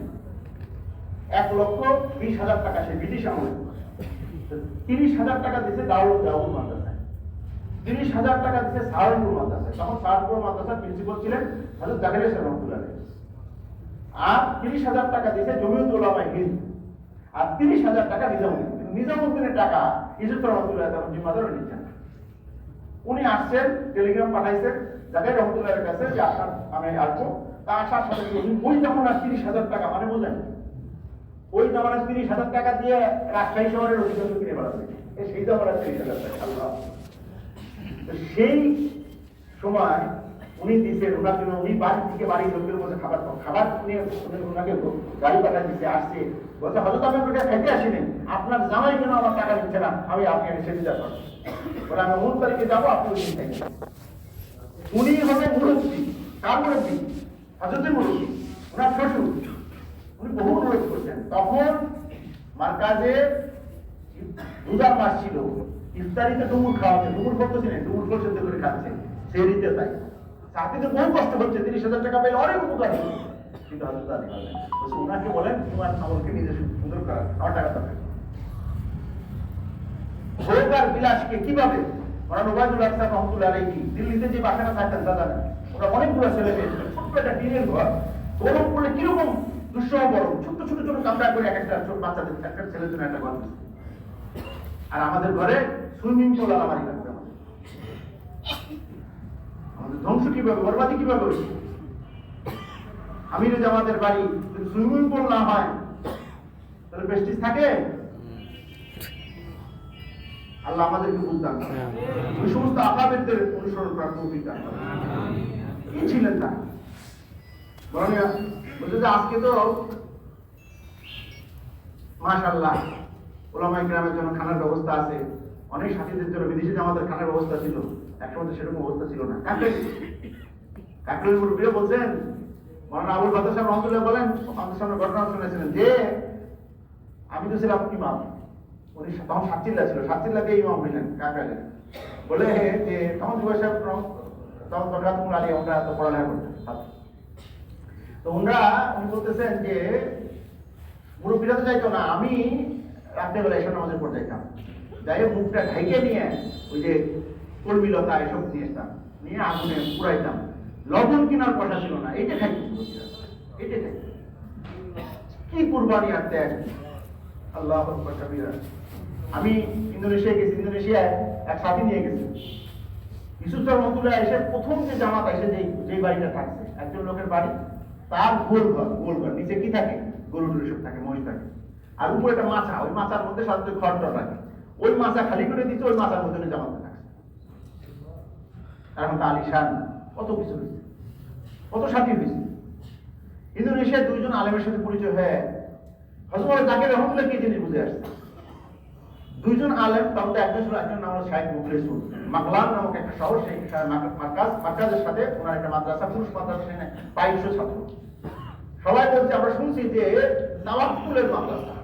1,20,000 টাকা সে ব্রিটিশ আমলে 30,000 টাকা দিয়েছে দারুল দাউদ মাদ্রাসায়, 30,000 টাকা দিয়েছে সাহারনপুর মাদ্রাসায়। তখন সাহারনপুর মাদ্রাসার প্রিন্সিপাল ছিলেন হযরত জাকির হোসেন রহমাতুল্লাহ আলাইহি। আর 30,000 টাকা দিয়েছে জমিয়তুল উলামায়ে হিন্দ, আর 30,000 টাকা নিজামুদ্দিন। নিজামুদ্দিনের টাকা ইউসুফ রহমাতুল্লাহ তখন জিম্মাদার নিচ্ছেন। উনি আসছেন, টেলিগ্রাম পাঠাইছেন জাকির রহমাতুল্লাহের কাছে যে আপনার আমি আসবো। তা আসার সাথে ওই জামানার 30,000 টাকা মানে বোঝেন, ওই জামানার 30,000 টাকা দিয়ে রাজশাহী শহরের অধিকাংশ কিনে বেড়াচ্ছে। সেই জামানার 30,000 টাকা আল্লাহ। সেই সময় উনি দিচ্ছেন ওনার জন্য, উনি বাড়ি থেকে বাড়ির লোকের মধ্যে খাবার নিয়ে ওনাকে গাড়ি পাঠা দিচ্ছে, আসছে, বলছে হয়তো আমি আপনাকে খাইতে আসিনি, আপনার জামাই কেন আমার টাকা দিচ্ছে না, আমি আপনি এসে দিতে পারবো বলে আমি 9 তারিখে যাবো, আপনি ওই দিন খাইতে। উনি হবে মুরব্বী, কার মুরব্বী? হযরতের মুরব্বী, ওনার শ্বশুর। উনি বহু অনুরোধ করছেন। তখন মার্কাজে রোজার মাস ছিল, ইফতারিতে ডুমুর খাওয়াচ্ছে, ডুমুর করতেছিলেন, ডুমুর ফল সেদ্ধ করে খাচ্ছে, সেই দিতে তাই চাকরিতে বহু কষ্ট হচ্ছে, 30,000 টাকা পেলে অনেক উপকার হচ্ছে। কিন্তু হযরত আলী ওনাকে বলেন তোমার আমলকে নিজে সুন্দর করা, আমার টাকা দরকার। ভোগ আর বিলাসকে কিভাবে ওনার ওবায়দুল আকসার রহমতুল্লাহ আলাইহি দিল্লিতে যে বাসাটা থাকতেন দাদা, ওরা অনেকগুলো ছেলে মেয়ে ছিল, ছোট্ট একটা টিনের ঘর, গরম পড়লে কিরকম দুঃসহ গরম, ছোট্ট ছোট ছোট কামরা করে এক একটা ছোট বাচ্চাদের একটা ছেলের জন্য একটা ঘর। আর আমাদের ঘরে সুইমিং পুল আলামারি লাগবে। আমাদের ধ্বংস কিভাবে, বরবাদি কিভাবে হয়েছে? আমিরে জামাতের বাড়ি যদি সুইমিং পুল না হয় তাহলে প্রেস্টিজ থাকে? আল্লাহ আমাদেরকে বুঝতাম ওই সমস্ত আকাবেরদের অনুসরণ করার তৌফিক দান করেন। কি ছিলেন না বলতে যে আজকে তো মাশাআল্লাহ ওলামায়ে কেরামের জন্য খানার ব্যবস্থা আছে, অনেক সাথীদের জন্য বিদেশে আমাদের খানার ব্যবস্থা ছিল, একসময় তো সেরকম অবস্থা ছিল না। কাকলের মুরব্বীরা বলছেন, মাওলানা আবুল বাদশা সাহেব রহমতুল্লাহ বলেন, আমাদের সামনে ঘটনা শুনেছিলেন যে আমি তো ছিলাম ইমাম, উনি তখন সাতচিল্লা ছিল, সাতচিল্লাতে ইমাম হইলেন কাকরাইলের। বলে যে তখন যুব সাহেব তখন তরকাতুল আলী আমরা তো পড়ালেখা করতেন, তো উনি বলতেছেন যে মুরব্বীরা তো যাইতো না, আমি রাত্রেবেলা এসব নামাজের পর যাইতাম, যাই মুখটা ঢাইকে নিয়ে ওই যে কর্মীলতা এসব নিয়ে আসতাম, নিয়ে আগুনে পুরাইতাম, লবণ কেনার পয়সা ছিল না, এইটা খাইতাম, এইটা খাইতাম। কি কুরবানি আর ত্যাগ! আল্লাহু আকবার কাবীরা। আমি ইন্দোনেশিয়ায় গেছি, ইন্দোনেশিয়ায় এক সাথী নিয়ে গেছি, ইউসুফ রহমতুল্লাহ এসে প্রথম যে জামাত এসে যে বাড়িটা থাকছে, একজন লোকের বাড়ি, তার গোল ঘর, নিচে কি থাকে, গরু টরু সব থাকে, মহিষ থাকে, আর উপরে একটা মাছা, ওই মাছার মধ্যে সাথে খড় টর রাখে, ওই মাছা খালি করে দিচ্ছে, ওই মাথার মধ্যে জামাতে থাকছে। এখন তা আলিশান কত কিছু হয়েছে, কত সাথী হয়েছে। ইন্দোনেশিয়ার দুইজন আলেমের সাথে পরিচয় হয়ে হযরত জাকির রহমতুল্লাহ কি জিনিস বুঝে আসছে। দুইজন আলেম, তার মধ্যে একজন নাম হলো শাইখ মুখলেসুর, মাকলান নামক একটা শহর, সেই মার্কাজের সাথে ওনার একটা মাদ্রাসা, পুরুষ মাদ্রাসা, 2200 ছাত্র। সবাই বলছে আমরা শুনছি যে তাওয়াক্কুলের মাদ্রাসা,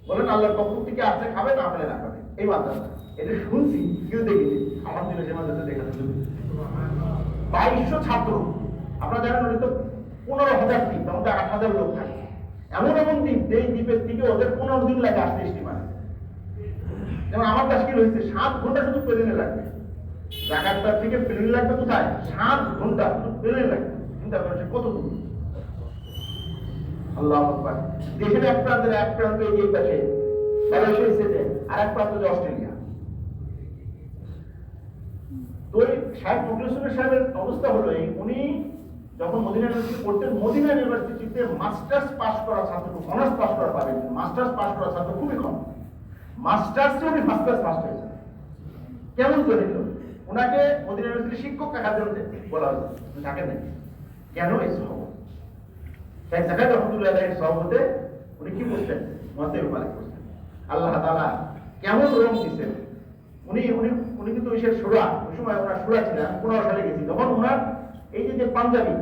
বলেন আল্লাহর পক্ষ থেকে আসছে, খাবে না পেলে না খাবে, এই মাদ্রাসা এটা শুনছি, কেউ দেখিনি। আলহামদুলিল্লাহ সেই মাদ্রাসা দেখা যাচ্ছে 2200 ছাত্র। আপনারা জানেন ওটা তো 15,000 দ্বীপ, তার মধ্যে 8,000 লোক থাকে। এমন এমন দ্বীপ, যেই দ্বীপের দিকে ওদের 15 দিন লাগে আসতে স্টিমার। যেমন আমার কাছে কি হয়েছে, 7 ঘন্টা শুধু প্লেনে লাগবে, জাকার্তার থেকে প্লেনে লাগবে কোথায়, 7 ঘন্টা শুধু প্লেনে লাগবে। চিন্তা করেছে কত দূর। আল্লাহু আকবার। দেশের এক প্রান্তে এই পাশে মালয়েশিয়া এসেছে, আর এক প্রান্তে অস্ট্রেলিয়া। তো এই শাইখ মুখলেসুর সাহেবের অবস্থা হলো এই, উনি যখন মদিনা ইউনিভার্সিটি পড়তেন, মদিনা ইউনিভার্সিটিতে মাস্টার্স পাস করা ছাত্র, অনার্স পাস করা পাবেন, মাস্টার্স পাস করা ছাত্র খুবই কম। মাস্টার্সে উনি মাস্টার্স পাস হয়েছেন। কেমন করে নিল? ওনাকে মদিনা ইউনিভার্সিটির শিক্ষক রাখার জন্য বলা হয়েছে, তাকে নেই। কেন? এই সহবত। তাই জাকাত রহমতুল্লাহ আলাইহির সহবতে উনি কি করতেন, মুআদ্দিন মালিক করতেন। আল্লাহ তাআলা কেমন রং দিয়েছেন। উনি উনি উনি কিন্তু ওই শুরা, ওই সময় ওনার শুরা ছিলেন, 15 সালে গেছি, তখন ওনার এই যে পাঞ্জাবি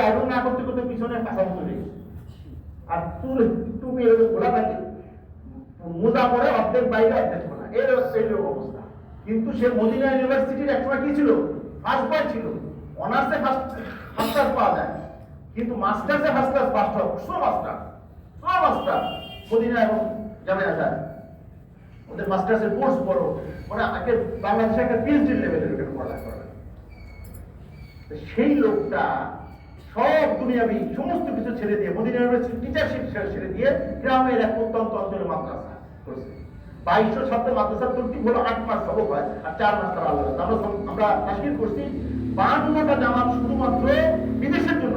আয়রন না করতে করতে পিছনে কাঁচা চলে গেছে, আর টুপি গোলা থাকে, মোজা পরে অর্ধেক বাইরে অর্ধেক খোলা, এর অবস্থা। কিন্তু সে মদিনা ইউনিভার্সিটির একসময় কি ছিল, ফার্স্ট বয় ছিল। অনার্সে ফার্স্ট ক্লাস পাওয়া যায়, কিন্তু মাস্টার্সে ফার্স্ট ক্লাস পাস হয়, মাস্টার মদিনা এবং জামিয়া যায়। ওদের মাস্টার্সের কোর্স বড়, ওরা আগে বাংলাদেশে একটা পিএইচডি লেভেলের ওখানে পড়ালেখা করে। সেই লোকটা সব দুনিয়াবি সমস্ত কিছু ছেড়ে দিয়ে, মদিনা ইউনিভার্সিটি টিচারশিপ ছেড়ে দিয়ে গ্রামের এক প্রত্যন্ত অঞ্চলে মাদ্রাসা করেছে। 2200 ছাত্র মাদ্রাসার তরতিব হলো 8 মাস সবক হয়, আর 4 মাস তারা আলাদা। আমরা তাশকিল করছি 52টা জামাত শুধুমাত্র বিদেশের জন্য।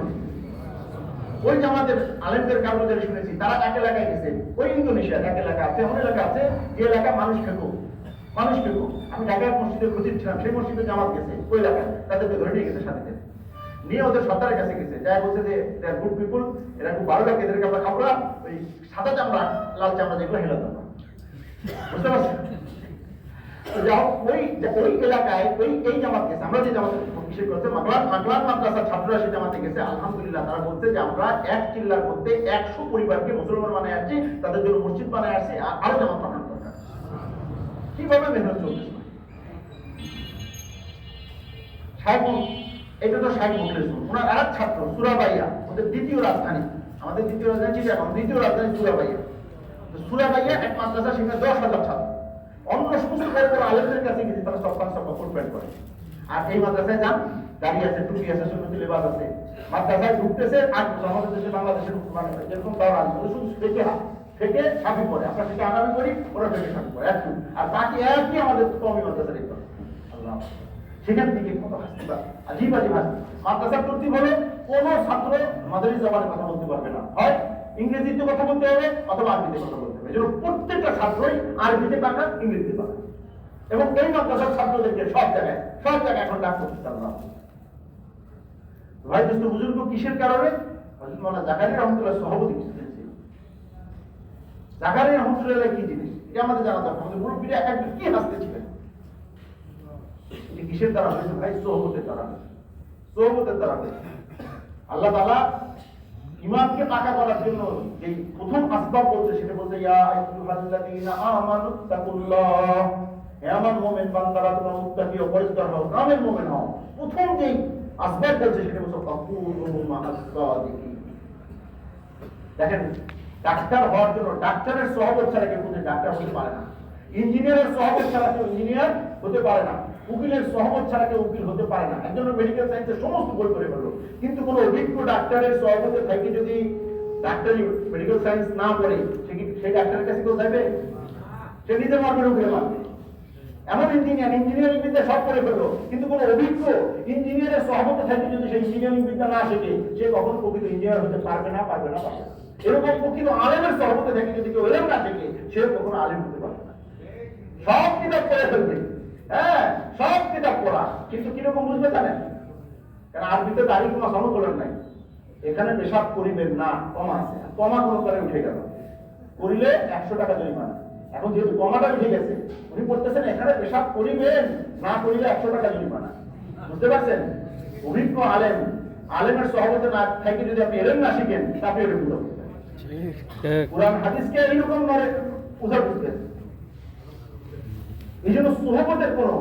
ওই জামাতের আলেমদের কারণে শুনেছি, তারা এক এলাকায় গেছে, ওই ইন্দোনেশিয়ার এক এলাকা আছে, এমন এলাকা আছে যে এলাকা মানুষ খেকো। আমি ঢাকার মসজিদের খতিব ছিলাম, সেই মসজিদে জামাত গেছে, ওই এলাকায় তাদেরকে ধরে নিয়ে গেছে, সাথে নিয়ে ওদের সর্দারের কাছে গেছে, যাই বলছে যে গুড পিপুল, এরা খুব ভালো লাগে, এদেরকে আমরা খাবো না, ওই সাদা চামড়া লাল চামড়া যেগুলো হেলাতে না, বুঝতে পারছেন? ওই এলাকায় এই জামাত গেছে, আমরা যে জামাত কিসের করছে, মাকলান মাদ্রাসার ছাত্ররা সেই জামাতে গেছে। আলহামদুলিল্লাহ তারা বলছে যে আমরা এক চিল্লার মধ্যে 100 পরিবারকে মুসলমান বানায় আসছি, তাদের জন্য মসজিদ বানায় আসছি, আরো জামাত বানানো দরকার। কিভাবে মেহনত চলছে? এটা তো শাইখ মুখলেসুর, ওনার আরেক ছাত্র সুরাবাইয়া, ওদের দ্বিতীয় রাজধানী, আমাদের দ্বিতীয় রাজধানী চিটাগং, দ্বিতীয় রাজধানী সুরাবাইয়া। সুরাবাইয়া এক মাদ্রাসা, সেখানে 10,000 ছাত্র। অন্য সমস্ত বড় বড় আলেমদের কাছে গেছি, তারা সব কনফার্ম করে। আর এই মাদ্রাসায় যান, দাঁড়িয়ে আছে, টুপি আছে, সুন্নতি লেবাস আছে, মাদ্রাসায় ঢুকতেছে 8 বছর। আমাদের দেশে বাংলাদেশের মুসলমান যেরকম তাও রাজি, শুধু থেকে সাফি করে, আমরা থেকে আগামী করি, ওরা থেকে সাফি করে একটু, আর বাকি একই আমাদের কমই মাদ্রাসা দেখতে হবে। আল্লাহ, সেখান থেকে কত হাসতে পারে, আজিব আজিব হাসতে। মাদ্রাসার তরতিব হলো কোন ছাত্র মাদারি জবানে কথা বলতে পারবে না, হয় ইংরেজিতে কথা বলতে হবে অথবা আরবিতে কথা বলতে হবে। এজন্য প্রত্যেকটা ছাত্রই আরবিতে পাকা, ইংরেজিতে পাকা। এবং এই মাদ্রাসার ছাত্রদেরকে সব জায়গায় এখন ডাক করতে পারলাম। ভাই দোস্ত বুজুর্গ কিসের কারণে? হযরত মাওলানা জাকারিয়া রহমাতুল্লাহ সভাপতি ছিলেন। জাকারিয়া রহমাতুল্লাহ কি জিনিস এটা আমাদের জানা দরকার। আমাদের মুরব্বীরা একজন কি হাসতে ছিলেন, কিসের দ্বারা হয়েছে ভাই? সোহবতের দ্বারা। আল্লাহ তাআলা ঈমানকে পাকা করার জন্য যে প্রথম আসবাব বলছে, সেটা বলতে ইয়া আইয়ুহাল্লাযীনা আমানু তাকুল্লাহ, হে আমার মুমিন বান্দারা তোমরা মুত্তাকি ও পরহেজগার হও, কামেল মুমিন হও। প্রথম যে আসবাব বলছে সেটা বলছে ফাকুনু মা'আস সাদিকিন। দেখেন, ডাক্তার হওয়ার জন্য ডাক্তারের সহবত ছাড়া কেউ ডাক্তার হতে পারে না, ইঞ্জিনিয়ারের সহবত ছাড়া কেউ ইঞ্জিনিয়ার হতে পারে না, উকিলের সহবত ছাড়া কেউ উকিল হতে পারে না। একজন মেডিকেল সায়েন্সের সমস্ত বই করে ফেললো, কিন্তু কোনো অভিজ্ঞ ডাক্তারের সহবতে থেকে যদি ডাক্তারি মেডিকেল সায়েন্স না পড়ে, সে কি সেই ডাক্তারের কাছে কেউ যাবে? সে নিজে মারবে, রুখে মারবে। এমন ইঞ্জিনিয়ারিং বিদ্যা সব করে ফেললো, কিন্তু কোনো অভিজ্ঞ ইঞ্জিনিয়ারের সহবতে থেকে যদি সেই ইঞ্জিনিয়ারিং বিদ্যা না শেখে, সে কখন প্রকৃত ইঞ্জিনিয়ার হতে পারবে না। এরকম প্রকৃত আলেমের সহবতে থেকে যদি কেউ এলেম না শেখে, সে কখনো আলেম হতে পারবে না। সব কিতাব পড়ে ফেলবে, হ্যাঁ সব কিতাব পড়া, কিন্তু কিরকম বুঝবে জানেন? কারণ আরবিতে দাড়ি কোনো সমকলন নাই। এখানে পেশাব করিবেন না, কমা আছে, কমা কোনো করে উঠে গেল, করিলে 100 টাকা জরিমানা। এখন যেহেতু কমাটা উঠে গেছে, উনি বলতেছেন এখানে পেশাব করিবেন না, করিলে 100 টাকা জরিমানা। বুঝতে পারছেন? অভিজ্ঞ আলেমের সহবতে না থেকে যদি আপনি এলেন না শিখেন, আপনি এটা বুঝতে পারবেন। কুরআন হাদিসকে এইরকম ভাবে বুঝা বুঝবেন। এই জন্য সহবতের কোনো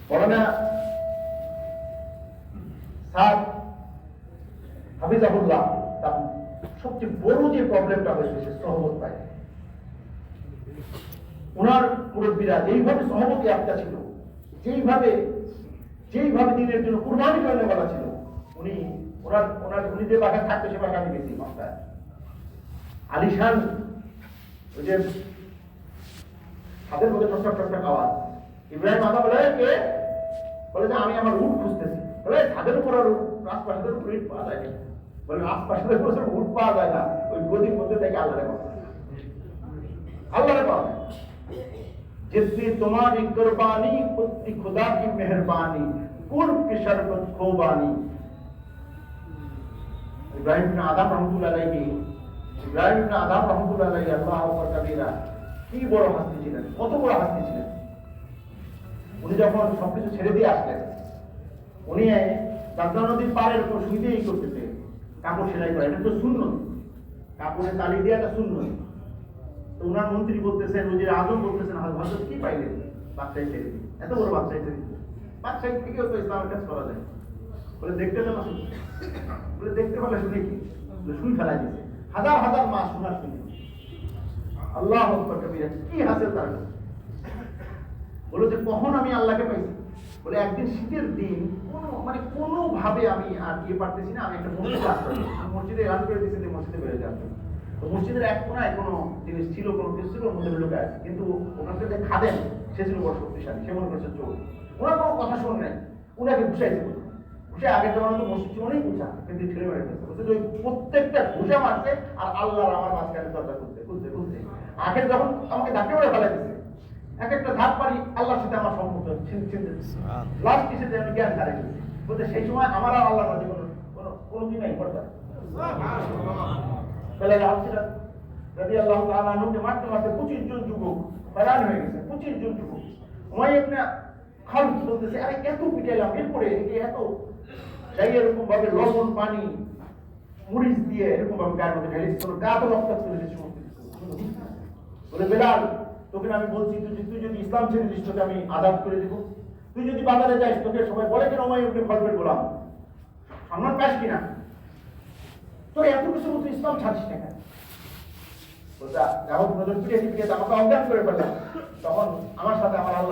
বলনা সাদ হাফিজাহুল্লাহ তার সবচেয়ে বড় যে প্রবলেমটা হয়েছে সে সহবত পায়। ওনার মুরব্বীরা যেইভাবে সহবতী আত্মা ছিল, যেইভাবে দিনের জন্য কুরবানি করতে বলা ছিল, উনি যে বাসায় থাকতো সে বাসা আমি গেছি মক্কায়, আলিশান, ওই যে হাতের মধ্যে ঠক আওয়াজ। ইব্রাহিম আদা বলে কে? বলে যে আমি আমার উট খুঁজতেছি। বলে ছাদের উপর আর রাজপ্রাসাদের উপর ইট পাওয়া যায় না। বলে রাজপ্রাসাদের উপর উট পাওয়া যায় না, ওই গদির মধ্যে থেকে আল্লাহরে পাওয়া যায়। जिसने तुम्हारी कुर्बानी खुद खुदा की मेहरबानी कुर्ब की शरबत खोबानी। इब्राहिम इब्न आदम रहमतुल्लाह अलैहि अल्लाह আকবার কবীরা কি বড় হাসি ছিলেন, কত বড় হাসি ছিলেন। উনি যখন সবকিছু ছেড়ে দিয়ে আসলেন, উনি দাদা নদীর পাড়ের উপর শুইতেই করতেছে, কাপড় সেলাই করে। এটা তো সুন্নত, কাপড়ে তালি দেওয়াটা সুন্নত। তো ওনার মন্ত্রী বলতেছেন, ওজির আজম বলতেছেন, হযরত কি পাইলেন? বাচ্চাই ছেড়ে দিন, এত বড় বাচ্চাই ছেড়ে দিন। বাচ্চাই থেকেও তো ইসলামের কাজ করা যায়। বলে দেখতে পেলাম, বলে দেখতে পেলে শুনে কি? শুই ফেলা দিয়েছে, হাজার মাস শোনার শুনে। আল্লাহ আকবার কবীরা, কি হাসিল তার। বলে যে কখন আমি আল্লাহকে পাইছি? বলে একদিন শীতের দিন কোনোভাবে আমি আর পারতেছি না, আমি একটা মসজিদে আসতে, মসজিদে এলান করে দিয়েছি যে মসজিদে বেড়ে যাবে। তো মসজিদের এক কোনায় কোনো জিনিস ছিল, কোনো কিছু ছিল, মধ্যে লোক আছে, কিন্তু ওনাকে যে খাদেন সে ছিল বড় শক্তিশালী, সে মনে করছে চোর। ওনার কোনো কথা শোন নাই, উনাকে ঘুষাইছে। ঘুষে আগের জমানো তো মসজিদ ছিল অনেক ঘুষা, কিন্তু ঠেলে মেরে ফেলছে। বলছে ওই প্রত্যেকটা ঘুষা মারছে আর আল্লাহর আমার মাঝখানে দরজা খুলতে আখের যখন আমাকে ধাক্কে মেরে ফেলা দিচ্ছে, এক একটা ধাপ পারি আল্লাহর সাথে আমার সম্পর্ক লাস্ট কিসে যে আমি জ্ঞান হারিয়ে গেছি। বলতে সেই সময় আমার আর আল্লাহর মাঝে কোনো দিন নাই পড়তা। মারতে 25 জন যুবক হয়রান হয়ে গেছে, 25 জন যুবক। খালুদ বলতেছে, আরে এত পিটাইলাম, এরপরে এত যাই এরকম ভাবে লবণ পানি মরিচ দিয়ে এরকম ভাবে গায়ের মধ্যে ঢেলে দিচ্ছে, গা তো রক্তাক্ত হয়ে গেছে। বলে বেলাল, তোকে আমি বলছি তুই যদি ইসলাম ছেড়ে দিস তোকে আমি আজাদ করে দেবো। তুই যদি বাজারে যাস তোকে সবাই বলে কেন ওমাই উঠে ফলপেট গোলাম, সম্মান পাস কিনা? তোর এত কিছু তুই ইসলাম ছাড়ছিস না কেন? আমাকে অজ্ঞান করে ফেললাম। তখন আমার সাথে আমার আল্লাহ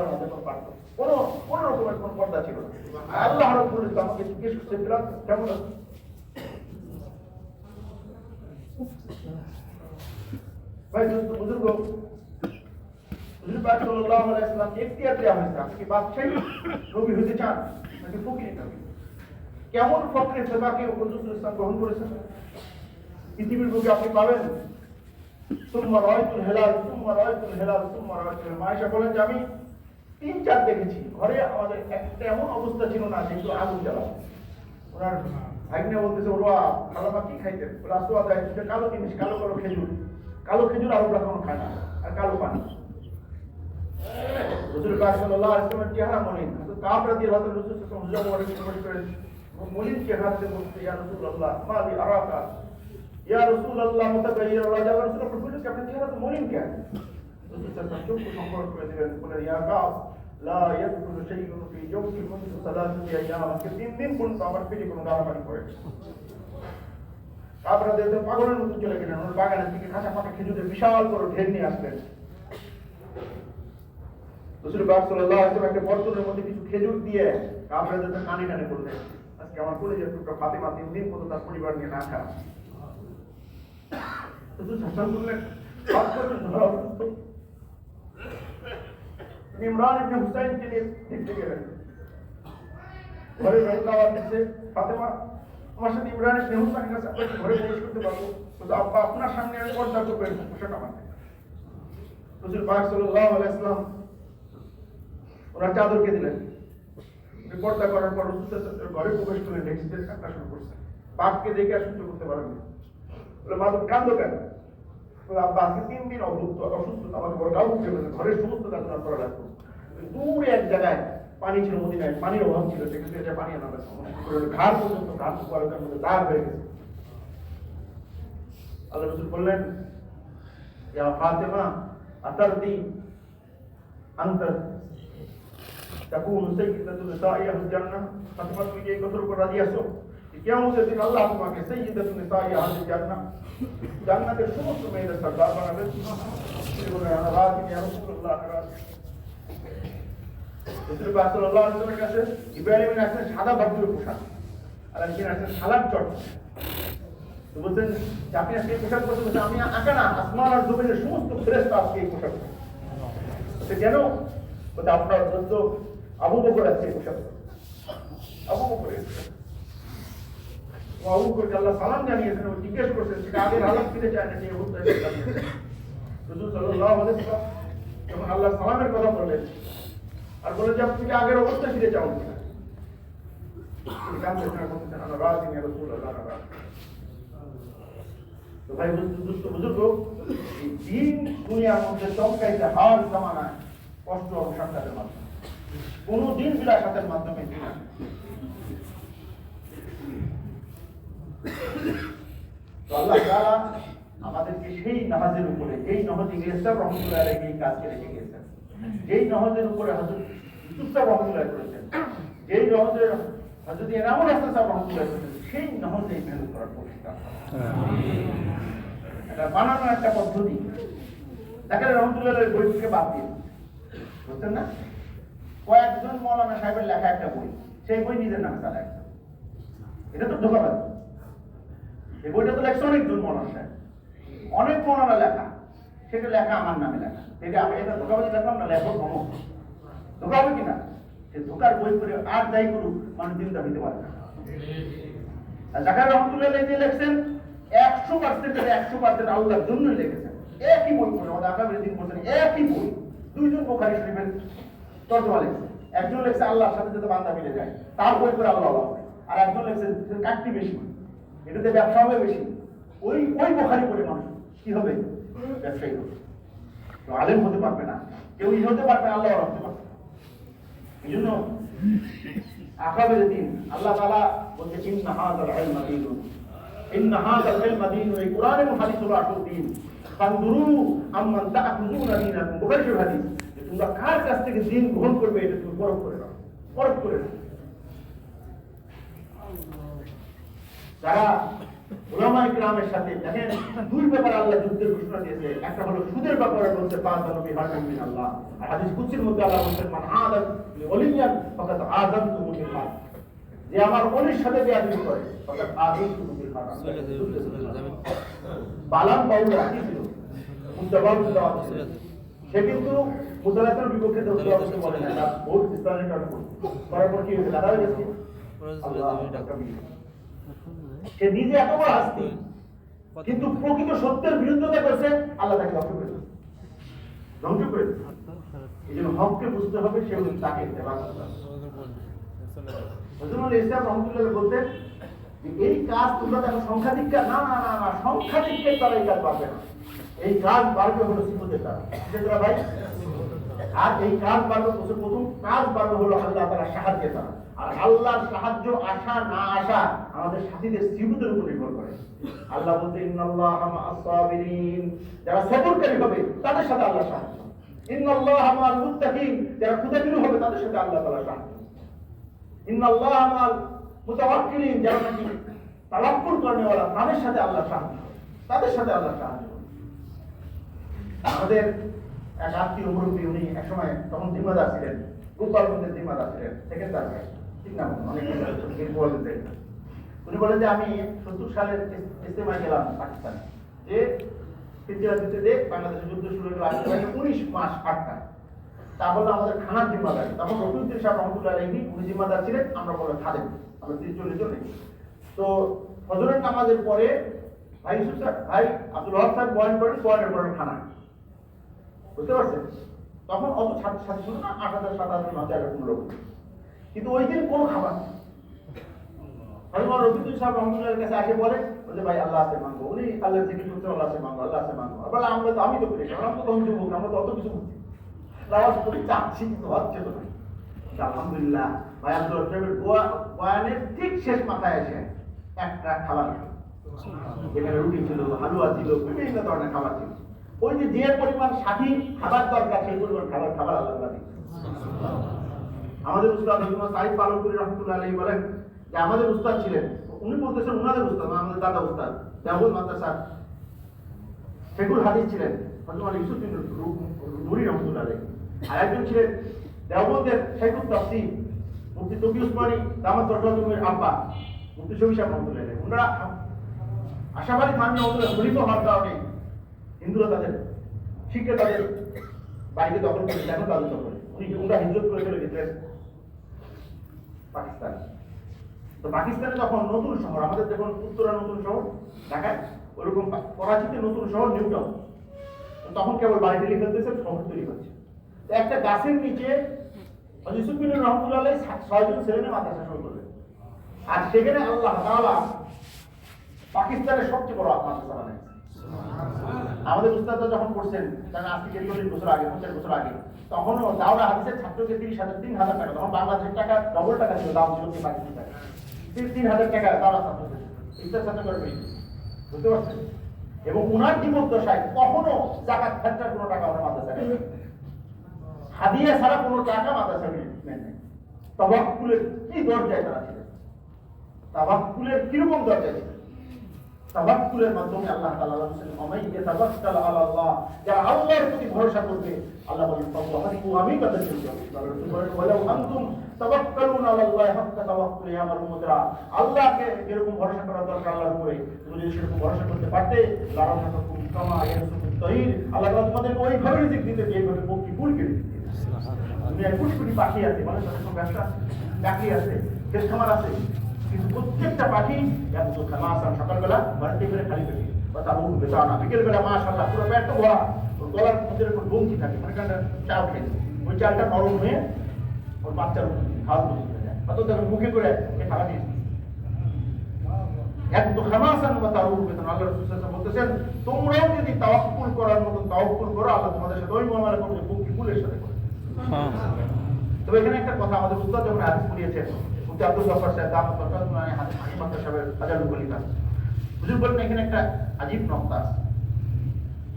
পারতো, কোনো রকমের কোনো পর্দা ছিল না। আল্লাহ রাব্বুল ইজ্জত আমাকে জিজ্ঞেস করছে বিলাল কেমন আছো? ভাই বুজুর্গ, হুজুর পাক সাল্লাল্লাহু আলাইহি ওয়াসাল্লাম ইখতিয়ার দেওয়া হয়েছে, আপনি কি বাদশাহী নবী হতে চান নাকি ফকির নবী? কেমন ফকিরের সেবাকে হুজুর ইসলাম গ্রহণ করেছেন পৃথিবীর বুকে আপনি পাবেন। সুম্মা রাআইতুল হিলাল সুম্মা রাআইতুল হিলাল সুম্মা রাআইতুল হিলাল। আয়েশা বলেন যে আমি 3-4 দেখেছি। ঘরে আমাদের একটা এমন অবস্থা ছিল না যে একটু আগুন জ্বালাও। ওনার ভাগ্নে বলতেছে ওরা খালামা কি খাইতেন? রাসূল দেয় কালো জিনিস, কালো কালো খেজুর, কালো খেজুর আর ওরা কোনো খায় না, আর কালো পানি। হুজুর পাক সাল্লাল্লাহু আলাইহি ওয়াসাল্লামের চেহারা মলিন। কাব রাদিয়াল্লাহু আনহু রাসূল সাল্লাল্লাহু আলাইহি ওয়াসাল্লাম মলিন চেহারাতে বলতে ইয়া রাসূলুল্লাহ মা লি আরাকা ইয়া রাসূলুল্লাহ মুতাগায়্যির রাজা রাসূল বললেন আপনার চেহারা তো মলিন কেন? রাসূল সাল্লাল্লাহু চোখ সম্পর্ক করে দিলেন, বলেন ইয়া কাব লা ইয়াদখুলু শাইউন ফি জাওফি মুনযু সালাসাতি আইয়াম। আজকে 3 দিন পর্যন্ত আমার পেটে কোনো গালাপানি পড়ে। কাব রাদিয়াল্লাহু পাগলের মতো চলে গেলেন, ওর বাগানের থেকে কাঁচা পাকা খেজুরের বিশাল বড় ঢের নিয়ে আসলেন। রাসূল পাক সাল্লাল্লাহু আলাইহি ওয়াসাল্লাম একটা বর্তনের মধ্যে কিছু খেজুর দিয়ে কাব রাদিয়াল্লাহু কানে কানে বললেন আজকে আমার কলিজার টুকরা ফাতেমা 3 দিন পর্যন্ত তার পরিবার নিয়ে না খায়। রাসূল হাসান বললেন বাদ করুন ধরো। ইমরান ইবনে হুসাইনকে নিয়ে দেখতে গেলেন, ঘরে রইলাওয়াত দিচ্ছে ফাতেমা আমার সাথে ইমরান ইবনে হুসাইনের কাছে আপনি ঘরে প্রবেশ করতে পারবো? তো আব্বা আপনার সামনে আমি পর্দা করবেন পোশাক আমাকে। রাসূল পাক সাল্লাল্লাহু আলাইহি ওয়াসাল্লাম ওনার চাদরকে দিলেন, পর্দা করার পর ঘরে প্রবেশ করে দেখতে কান্না শুরু করছে। বাপকে দেখে আর সহ্য করতে পারেন না, বলে মা তুমি কান্দো কেন? বলে আব্বা আজকে 3 দিন অসুস্থতা আমাকে বড় ডাউট ছিল, ঘরের সমস্ত কাজ না করা লাগতো। দূরে এক জায়গায় পানি ছিল, মদিনায় পানির অভাব ছিল, সেখান থেকে পানি আনা গেছে, ঘাট পর্যন্ত ঘাট করার মধ্যে দাগ হয়ে গেছে। আল্লাহ রাসূল বললেন ইয়া ফাতেমা আতারদি আনতা তাকুনু সাইয়্যিদাতুন নিসাইয়াল জান্নাহ। ফাতেমা তুমি কি এই কথার উপর রাজি আছো কিয়ামতের দিন আল্লাহ তোমাকে সাইয়্যিদাতুন নিসাইয়াল জান্নাহ, জান্নাতের সমস্ত মেয়েদের সরদার বানাবেন? তিনি বললেন আনা রাজি ইয়া রাসূলুল্লাহ। রাসূল পাক সাল্লাল্লাহু আলাইহি ওয়াসাল্লামের কাছে ইব্রাহিম আসলেন সাদা বাদুর পোশাক, আর একজন আসলেন সালাম চট। তো বলছেন যে আপনি আজকে এই পোশাক পরতে বলছেন, আমি আঁকা না, আসমান আর জমিনের সমস্ত ফেরেশতা আজকে এই পোশাক পরে। কেন? বলতে আপনার দোস্ত আবু বকর আছে এই পোশাক। আবু বকর আবু বকরকে আল্লাহ সালাম জানিয়েছেন, ও জিজ্ঞেস করছেন সেটা আগের হালাত ফিরে চায় না, যে অবস্থায় রাসূল সাল্লাল্লাহু আলাইহি ওয়াসাল্লাম যখন আল্লাহ সালামের কথা বললেন আর বলে যে আপনি আগের অবস্থায় ফিরে চান কিনা, তিনি কাঁদতে বলতেছেন আল্লাহ রাজি ইয়া রাসূলুল্লাহ। তো ভাই বুজুর্গ, এই দিন দুনিয়ার মধ্যে চমকাইতে হার জামানায় কষ্ট এবং সাক্ষাতের মাধ্যমে, কোন দিন বিলাসের মাধ্যমে কিনা। তো আল্লাহ তাআলা আমাদেরকে সেই নামাজের উপরে, যেই নামাজ ইংরেজরা রহমতুল্লাহ আলাইহি এই কাজকে রেখে গেছেন, যেই নামাজের উপরে হযরত ইউসুফ সাহেব রহমতুল্লাহ করেছেন, যেই নামাজের হযরত এনামুল হাসান সাহেব রহমতুল্লাহ করেছেন, সেই নামাজে মেহনত করার প্রতিষ্ঠা। এটা বানানো একটা পদ্ধতি। দেখেন রহমতুল্লাহ বই থেকে বাদ দিয়ে বুঝছেন না, কয়েকজন মৌলানা সাহেবের লেখা একটা বই, সেই বই নিজের নামে চালায়। এটা তো ধোঁকাবাজি। এই বইটা তো লেখছে অনেকজন মৌলানা সাহেব, অনেক মৌলানা লেখা, সেটা লেখা আমার নামে লেখা। এটা আমি এটা ধোঁকাবাজি লেখলাম না, লেখক ভ্রমণ ধোঁকা হবে কিনা? সে ধোঁকার বই করে আর যাই করুক মানুষ চিন্তা হইতে পারে না। জাকারিয়া রহমতুল্লাহ যে লেখছেন 100% আল্লাহর জন্যই লিখেছেন। একই বই পড়ে আমাদের আগামী দিন বলছেন, একই বই দুইজন বুখারী শরীফের তর্জমা লিখছে। একজন লিখছে আল্লাহর সাথে যাতে বান্দা মিলে যায়, তার বই করে আল্লাহ হবে। আর একজন লিখছে কাটতি বেশি, এটাতে ব্যবসা হবে বেশি। ওই বুখারী পড়ে মানুষ কি হবে? ব্যবসায়ী হবে। তো আলেম হতে পারবে না, কেউ হতে পারবে, আল্লাহ হতে পারবে। এই জন্য আকাবের দিন আল্লাহ তাআলা বলছে ইন্না হাযাল ইলমা দীনুন, ইন্না হাযাল ইলমা দীনুন, এই কোরআন এবং হাদিসের আসল দিন। ফানদুরু আম্মান তা'খুযুনা দীনাকুম, বুখারী শরীফ হাদিস। তোমরা কার কাছ থেকে দিন গ্রহণ করবে এটা তুমি পরখ করে নাও, পরখ করে নাও। যারা উলামায়ে কিরামের সাথে দেখেন দুই ব্যাপারে আল্লাহ যুদ্ধের ঘোষণা দিয়েছে, একটা হলো সুদের ব্যাপারে বলছে ফাযানু বিহারবিন মিন আল্লাহ, আর হাদিস কুদসির মধ্যে আল্লাহ বলেছেন মান আদাত ওলিয়ান ফাকাদ আযানতুহু বিল হারব, যে আমার ওলির সাথে বেয়াদবি করে ফাকাদ আযানতুহু বিল হারব। বালাম বাউলা কি ছিল মুতাবাদ ছিল, সে কিন্তু মুতালাতের বিপক্ষে দৌড় করতে বলে না, তার বহুত ইসলামের কারণ করার পর কি হয়েছে দাদা হয়ে গেছে আল্লাহ সে নিজে এত বড় হাস্তি, কিন্তু প্রকৃত সত্যের বিরুদ্ধতা করছে, আল্লাহ তাকে ধ্বংস করে দিয়েছে, ধ্বংস করে দিয়েছে। এই জন্য হককে বুঝতে হবে, সে তাকে ইত্তেবা করতে হবে। হযরত ইসলাম রহমতুল্লাহ বলতেন যে এই কাজ তোমরা দেখো সংখ্যাধিক্য, না না না না, সংখ্যাধিক্যের দ্বারা এই কাজ পারবে না, এই কাজ পারবে হলো সিফতের দ্বারা, সেটা ভাই। আর এই কাজ পারবে, প্রথম কাজ পারবে হলো আল্লাহ তাআলার সাহায্যের দ্বারা। আর আল্লাহর সাহায্য আসা না আসা আমাদের সাথীদের সিফতের উপর নির্ভর করে। আল্লাহ বলতে ইন্নাল্লাহা মা'আস সাবিরিন, যারা সবরকারী হবে তাদের সাথে আল্লাহ সাহায্য। ইন্নাল্লাহা মা'আল মুত্তাকিন, যারা খুদাবিরু হবে তাদের সাথে আল্লাহ তাআলা সাহায্য। ইন্নাল্লাহা মা'আল মুতাওয়াক্কিলিন, যারা নাকি তাওয়াক্কুল করেওয়ালা তাদের সাথে আল্লাহ সাহায্য, তাদের সাথে আল্লাহ সাহায্য। আমাদের এক আত্মীয় মুরব্বী, উনি একসময় তখন জিম্মাদার ছিলেন, গোপালগঞ্জের জিম্মাদার ছিলেন, সেকেন্ডার ভাই, ঠিক না অনেক বলতে। উনি বলেন যে আমি 70 সালের ইস্তেমায় গেলাম পাকিস্তানে, যে দিতে বাংলাদেশের যুদ্ধ শুরু হলো 19 মাস 8টা। তা বললো আমাদের খানার জিম্মাদারি, তখন রফিউদ্দিন সাহেব রহমতুল্লাহ আলাইহি উনি জিম্মাদার ছিলেন, আমরা বলে খাদেম, আমরা 30-40 জন। তো ফজরের নামাজের পরে ভাই ইউসুফ স্যার, ভাই আব্দুল ওয়াহাব সাহেব বয়ান করেন, বয়ানের পরে খানা, বুঝতে পারছেন? তখন অত ছাত্র ছিল না, 8,000 7,000 9,000 কোনো লোক, কিন্তু ওই দিন কোনো খাবার নেই। রফিউদ্দিন সাহেব রহমতুল্লাহর কাছে আসে বলে যে ভাই আল্লাহ আছে মানবো, উনি আল্লাহ জিকির করতে আল্লাহ আছে মানবো, আল্লাহ আছে মানবো। বলে আমরা তো, আমি তো করি, আমরা তো তখন যুবক, আমরা তো অত কিছু বুঝছি, নামাজ পড়ি চাচ্ছি, কিন্তু হচ্ছে তো না। আলহামদুলিল্লাহ ভাই আব্দুল সাহেবের বয়ানের ঠিক শেষ মাথায় এসে একটা খাবার, যেখানে রুটি ছিল, হালুয়া ছিল, বিভিন্ন ধরনের খাবার ছিল। ওই যে পরিমাণ স্বাধীন খাবার দরকার, সেই পরিমাণ খাবার আল্লাহ দিয়েছে। আমাদের উস্তাদ সাইদ পালনপুরি রহমতুল্লাহ আলাইহি বলেন যে আমাদের উস্তাদ ছিলেন, উনি বলতেছেন উনাদের উস্তাদ, আমাদের দাদা উস্তাদ দেওবন্দ মাদ্রাসার শেখুল হাদিস ছিলেন হযরত ইউসুফ বিন নুরি রহমতুল্লাহ আলাইহি। আর একজন ছিলেন দেওবন্দের শেখুল তাফসীর মুফতি তকি উসমানী দামাত বরকাতুহুর আব্বা মুফতি শফি সাহেব রহমতুল্লাহ আলাইহি। ওনারা আশাবাদী থানভী রহমতুল্লাহ খলিফা হওয়ার কারণে হিন্দুরা তাদের শিখে তাদের বাড়িতে দখল করে, এখন তাদের দখল। উনি হিজরত করে চলে গেছিলেন পাকিস্তান। তো পাকিস্তানে তখন নতুন শহর, আমাদের যখন উত্তরা নতুন শহর ঢাকায়, ওইরকম করাচিতে নতুন শহর নিউ টাউন, তখন কেবল বাড়ি টেলি ফেলতেছে, শহর তৈরি হচ্ছে। তো একটা গাছের নিচে ইউসুফ বিন রহমতুল্লাহ আলাইহি 6 জন ছেলে মেয়ে মাদ্রাসা শুরু করলেন। আর সেখানে আল্লাহ তাআলা পাকিস্তানের সবচেয়ে বড় মাদ্রাসা বানাইছে। আমাদের উস্তাদরা যখন করছেন, কারণ আজ থেকে 40 বছর আগে, 50 বছর আগে, তখনও দাওরা হাদিসের ছাত্রকে 30,000 টাকা, তখন বাংলাদেশের টাকা ডবল টাকা ছিল, দাম ছিল পাকিস্তান টাকা, 3,000 টাকা দাওরা ছাত্রদের ইফতার ছাত্র করে বেশি, বুঝতে পারছেন? এবং উনার জীবদ্দশায় কখনো জাকাত খরচার কোনো টাকা ওনার মাদ্রাসায় নেই, হাদিয়া ছাড়া কোনো টাকা মাদ্রাসায় নেই। তাওয়াক্কুলের কি দরজায় তারা ছিলেন, তাওয়াক্কুলের কিরকম দরজা ছিল? তাওয়াক্কুলের মাধ্যমে আল্লাহ তাআলা বলেন আমাইয়া তাওয়াক্কাল আলা আল্লাহ, যারা আল্লাহর প্রতি ভরসা করবে, আল্লাহ বলেন তাওয়াক্কুলু আমি তাদের জন্য ওয়ালাউ আনতুম তাওয়াক্কালুনা আলা আল্লাহ হাক্কা তাওয়াক্কুলি আমার উম্মতরা, আল্লাহকে যেরকম ভরসা করা দরকার আল্লাহর উপরে, তুমি যদি সেরকম ভরসা করতে পারতে, লারাকাতুম কামা ইয়ারসুকুত তাইর, আল্লাহ তাআলা তোমাদের ওইভাবে রিজিক দিতে, যেভাবে পক্ষী ফুলকে দিতে। দুনিয়ায় কোটি কোটি পাখি আছে, মানুষের সব ব্যবসা চাকরি আছে, ক্ষেত খামার আছে, কিন্তু প্রত্যেকটা পাখি এত খানা আসান সকালবেলা বাড়িতে করে খালি পেটে, বা তার উঠ বেচা না, বিকেলবেলা মাশাআল্লাহ পুরো পেটটা ভরা, ওর গলার মধ্যে এরকম বংশী থাকে, মানে চাল খেয়ে, ওই চালটা নরম হয়ে ওর বাচ্চার খাওয়ার প্রস্তুত হয়ে যায়, অত তাকে মুখে করে খাওয়া নিয়ে এত খানা আসান বা তার উঠ বেতন। আল্লাহ রাসূল সাল্লাল্লাহু আলাইহি ওয়াসাল্লাম বলতেছেন তোমরাও যদি তাওয়াক্কুল করার মতো তাওয়াক্কুল করো, আল্লাহ তোমাদের সাথে ওই মুআমালা করবে পক্ষী ফুলের সাথে করে। তবে এখানে একটা কথা, আমাদের উস্তাদ যখন হাদিস পড়িয়েছেন মুফতি আব্দুল গফফার সাহেব দামাত বরকাতুহুর হাকিম সাহেবের হাজারুল খলিফা, হুজুর বলেন এখানে একটা আজীব নকতা আছে,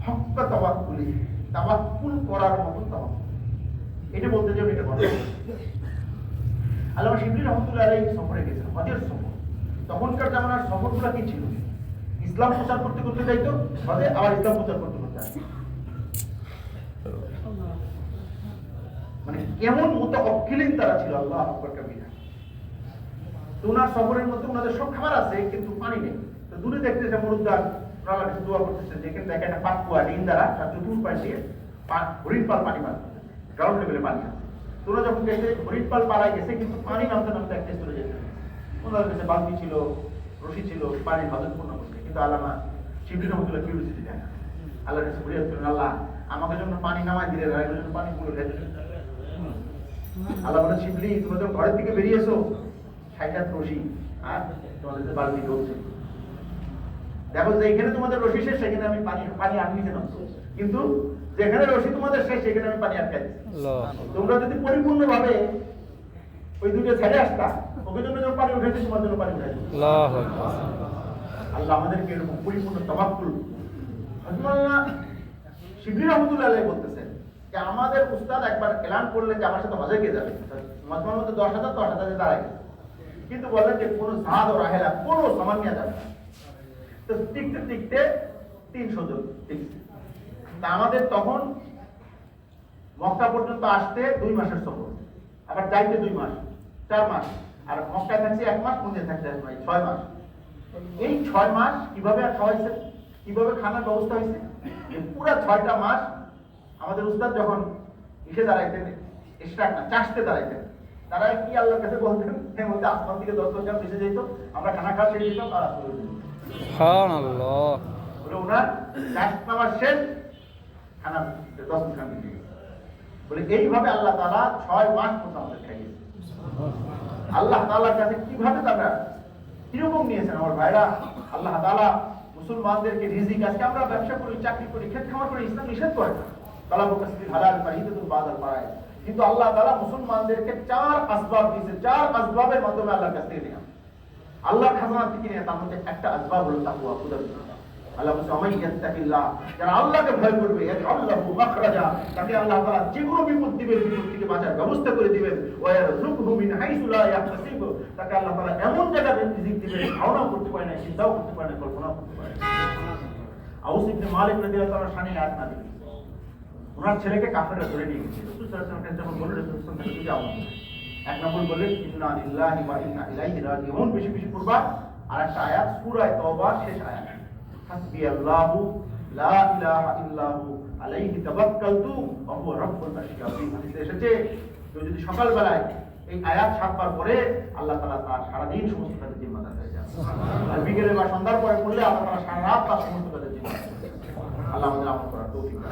হক্কা তাওয়াক্কুলি, তাওয়াক্কুল করার মতো তাওয়াক্কুল। এটা বলতে যে এটা কথা, আল্লামা শিবলি রহমতুল্লাহ আলাইহি সফরে গেছেন, হজের সফর। তখনকার জামানার সফরগুলো কি ছিল? ইসলাম প্রচার করতে করতে যাইতো, তবে আবার ইসলাম প্রচার করতে করতে আসতো। মানে কেমন মতো অক্ষিলীন তারা ছিল, আল্লাহ আকবার কাবীরা। তো ওনার সফরের মধ্যে ওনাদের সব খাবার আছে কিন্তু পানি নেই। তো দূরে দেখতেছে মরুদ্যান, ওনারা কাছে দোয়া করতেছে, যেখানে দেখে একটা পাকুয়া ডিন দ্বারা তার চতুর্পাশ দিয়ে হরিণ পাল পানি পান, গ্রাউন্ড লেভেলে পানি আছে। তো ওরা যখন গেছে হরিণ পাল পাড়ায় গেছে, কিন্তু পানি নামতে নামতে একটা চলে যেতে, ওনাদের কাছে বালতি ছিল, রশি ছিল, পানির হাজত পূর্ণ করছে। কিন্তু আল্লামা শিবলি রহমতুল্লাহ কিউরিসিটি দেয় না, আল্লাহর কাছে ফরিয়াদ করেন, আল্লাহ আমাকে জন্য পানি নামায় দিলে, রায়ের জন্য পানি পুরো ঢেলে। আল্লাহ বলে, শিবলি তোমরা যখন ঘরের দিকে বেরিয়েছো ৬০ রশি আর তোমাদের বালতি ঢুকছে, দেখো যে এখানে তোমাদের রশি শেষ, সেখানে আমি পানি আনতে নামছো, কিন্তু যেখানে রশি তোমাদের শেষ সেখানে আমি পানি আটকাই দিচ্ছি। তোমরা যদি পরিপূর্ণ ভাবে ওই দুটো ছেড়ে আসতা, ওকে জন্য যখন পানি উঠেছে, তোমার জন্য পানি উঠাই। আল্লাহ আমাদেরকে এরকম পরিপূর্ণ তাওয়াক্কুল। শিবলি রহমতুল্লাহ আলাইহি বলতেছেন যে আমাদের উস্তাদ একবার এলান করলেন যে আমার সাথে হজে গিয়ে যাবে, মজমার মধ্যে ১০,০০০ দাঁড়ায়, কিন্তু বললেন যে কোনো জাহাজ ও রাহেলা কোনো সামান নিয়ে যাবে। তো টিকতে টিকতে ৩০০ জন টিকছে। তা আমাদের তখন মক্কা পর্যন্ত আসতে ২ মাসের সফর, আবার যাইতে 2 মাস, 4 মাস, আর মক্কায় থাকছে 1 মাস, মন্দিরে থাকছে 1 মাস, 6 মাস। এই 6 মাস কিভাবে খাওয়াইছে, কিভাবে খানার ব্যবস্থা হয়েছে, পুরো 6টা মাস আমাদের উস্তাদ যখন এসে দাঁড়াইতেন, স্টার্ট না চাষতে দাঁড়াইতেন, তারা কি আল্লাহর কাছে বলতেন, এর মধ্যে আসমান থেকে 10 গ্রাম এসে যেত, আমরা খানা খাওয়া শেষ দিতাম আর আসতে সুবহানাল্লাহ বলে ওনার চাষ নামাজ শেষ, খানা 10 গ্রাম দিয়ে বলে এইভাবে আল্লাহ তাআলা 6 মাস পর্যন্ত আমাদের খাইয়েছে। আল্লাহ তাআলার কাছে কিভাবে তারা কিরকম নিয়েছেন আমার ভাইরা। আল্লাহ তাআলা মুসলমানদেরকে রিজিক, আজকে আমরা ব্যবসা করি, চাকরি করি, খেত খামার করি, ইসলাম নিষেধ করে না, তালাবু কাসবি হালাল ফারিদাতুন বাদাল ফারাইদ, কিন্তু আল্লাহ তাআলা মুসলমানদেরকে 4 আসবাব দিয়েছে, 4 আসবাবের মাধ্যমে আল্লাহর কাছ থেকে নেওয়া, আল্লাহর খাজানা থেকে নেওয়া। তার মধ্যে একটা আসবাব হলো তাকওয়া, খুদার ভয়। আল্লাহ বলছে আমাই ইয়াত্তাকিল্লাহ, যারা আল্লাহকে ভয় করবে, আল্লাহু মাখরাজা, তাকে আল্লাহ তাআলা যে কোনো বিপদ দিবেন, বিপদ থেকে বাঁচার ব্যবস্থা করে দিবেন। ওয়া ইয়ারযুকহু মিন হাইসু লা ইয়াহতাসিব, তাকে আল্লাহ তাআলা এমন জায়গায় রিজিক দিবেন, ধারণাও করতে পারে না, চিন্তাও করতে পারে না, কল্পনাও করতে পারে না। আউস ইবনে মালিক রাদিয়াল্লাহু তাআলা শানে আয়াত নাযিল, ওনার ছেলেকে কাফেররা ধরে নিয়ে গেছে। রাসূল সাল্লাল্লাহু আলাইহি ওয়াসাল্লাম যখন বললেন, রাসূল সাল্লাল্লাহু আলাইহি ওয়াসাল্লাম এক নম্বর বললেন ইন্না লিল্লাহি ওয়া ইন্না ইলাইহি রাজিউন, বেশি বেশি পড়বা। আর একটা আয়াত সূরা তাওবা শেষ আয়াত, হাসবিয়াল্লাহু লা ইলাহা ইল্লাহু আলাইহি তাওয়াক্কালতু ওয়া হুয়া রাব্বুল আরশিল আযীম। হাদিসে এসেছে কেউ যদি সকাল বেলায় এই আয়াত 7 বার পড়ে, আল্লাহ তাআলা তার সারা দিন সমস্ত কাজের জিম্মাদার হয়ে যান। আর বিকেলে বা সন্ধ্যার পরে পড়লে আল্লাহ তাআলা সারা রাত তার সমস্ত কাজের জিম্মাদার। আল্লাহ আমাদের আমল করার তৌফিক দান।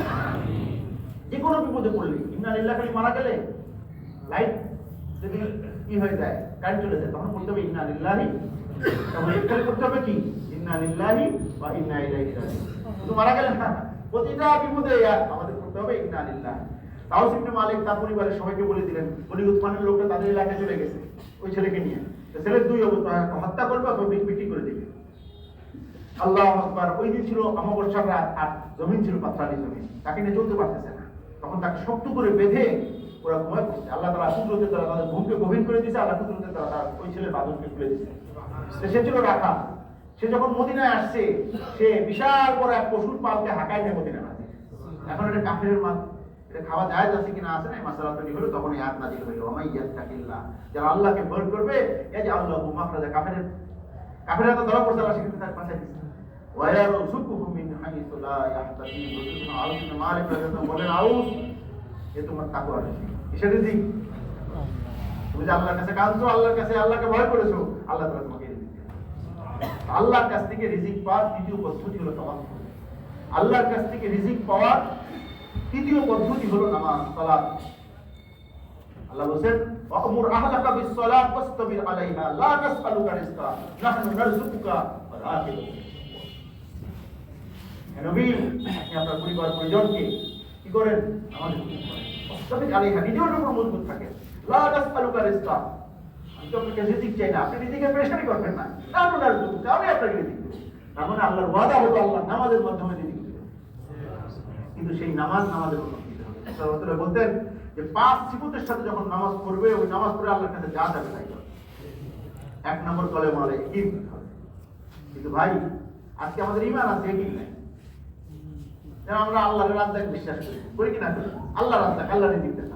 যে কোনো বিপদে পড়লে ইন্না লিল্লাহি, খালি মারা গেলে লাইট যদি কি হয়ে যায়, কারেন্ট চলে যায়, তখন বলতে হবে ইন্না লিল্লাহি, তখন ইফতার করতে হবে কি ইন্না লিল্লাহি ওয়া ইন্না ইলাইহি রাজিউন। শুধু মারা গেলে না, প্রতিটা বিপদে আমাদের করতে হবে ইন্না লিল্লাহি। আউস ইবনে মালিক তার পরিবারের সবাইকে বলে দিলেন, বনি উসমানের লোকটা তাদের এলাকায় চলে গেছে ওই ছেলেকে নিয়ে। ছেলের 2 অবস্থা, হত্যা করবে অথবা বিক্রি করে দিবে। আল্লাহু আকবার। ওই দিন ছিল অমাবস্যার রাত, আর জমিন ছিল পাথরালি জমিন, তাকে নিয়ে চলতে পারতেছে না। তখন তাকে শক্ত করে বেঁধে ওরা ঘুমায় পড়ছে। আল্লাহ তাআলা কুদরতের দ্বারা তাদের ঘুমকে গভীর করে দিয়েছে, আল্লাহ কুদরতের দ্বারা তার ওই ছেলের বাঁধনকে খুলে দিয়েছে। সে ছিল রাখা, সে যখন মদিনায় আসছে, সে বিশাল বড় এক পশুর পালকে হাঁকায় নিয়ে মদিনায় আসে। এখন এটা কাফেরের মাল, এটা খাওয়া জায়েজ আছে কিনা আছে না, এই মাসালা তৈরি হলো। তখন এই আয়াত নাযিল হলো, ওয়া মাইয়াত্তাকিল্লাহ, যারা আল্লাহকে ভয় করবে, ইয়াজআল্লাহু মাখরাজা। কাফেররা তো ধরা পড়ছে, আল্লাহ সেখানে তাকে বাঁচায় দিয়েছে। ওয়া ইয়ারযুকুহু মিন হাইসু লা ইয়াহতাসিব। আউস ইবনে মালিক রাদিয়াল্লাহু আনহু বলেন, আউস এ তোমার তাকওয়া রিজিক, কিসের রিজিক? তুমি যে আল্লাহর কাছে কাঁদছো, আল্লাহর কাছে আল্লাহকে ভয় করেছো, আল্লাহ তাআলা তোমাকে রিজিক দেবে। আল্লাহর কাছ থেকে রিজিক পাওয়ার দ্বিতীয় পদ্ধতি হলো তাওয়াক্কুল। আল্লাহর কাছ থেকে রিজিক পাওয়ার তৃতীয় পদ্ধতি হলো নামাজ, সালাত। আল্লাহ বলেন, ওয়া'মুর আহলাকা বিস-সালাত ওয়াসতাবির আলাইহা লা নাসআলুকা রিজকা নাহনু নারযুকুকা ওয়াল আখিরাতু। হে নবী, আপনি আপনার পরিবার পরিজনকে কি করেন? নামাজ পড়েন। ওয়াসতাবির আলাইহা, নিজের উপর মজবুত থাকেন। লা নাসআলুকা রিজকা, আমি তো আপনাকে রিজিক চাই না, আপনি রিজিকের প্রেশারই করবেন না। নাহনু নারযুকুকা, আমি আপনাকে রিজিক দেব। তার মানে আল্লাহর ওয়াদা হলো আল্লাহ নামাজের মাধ্যমে রিজিক দিবেন। কিন্তু সেই নামাজের মধ্যে দিতে হবে। রাসূলুল্লাহ বলতেন যে 5 সিফতের সাথে যখন নামাজ পড়বে, ওই নামাজ পড়ে আল্লাহর কাছে যা যাবে তাই পাবে। এক নম্বর কলেমা হলো ইয়াকিন হবে। কিন্তু ভাই আজকে আমাদের ঈমান আছে, ইয়াকিন নাই। যেন আমরা আল্লাহর রাজ্জাক বিশ্বাস করি কিনা করি, আল্লাহ রাজ্জাক, আল্লাহ রিজিক দেন।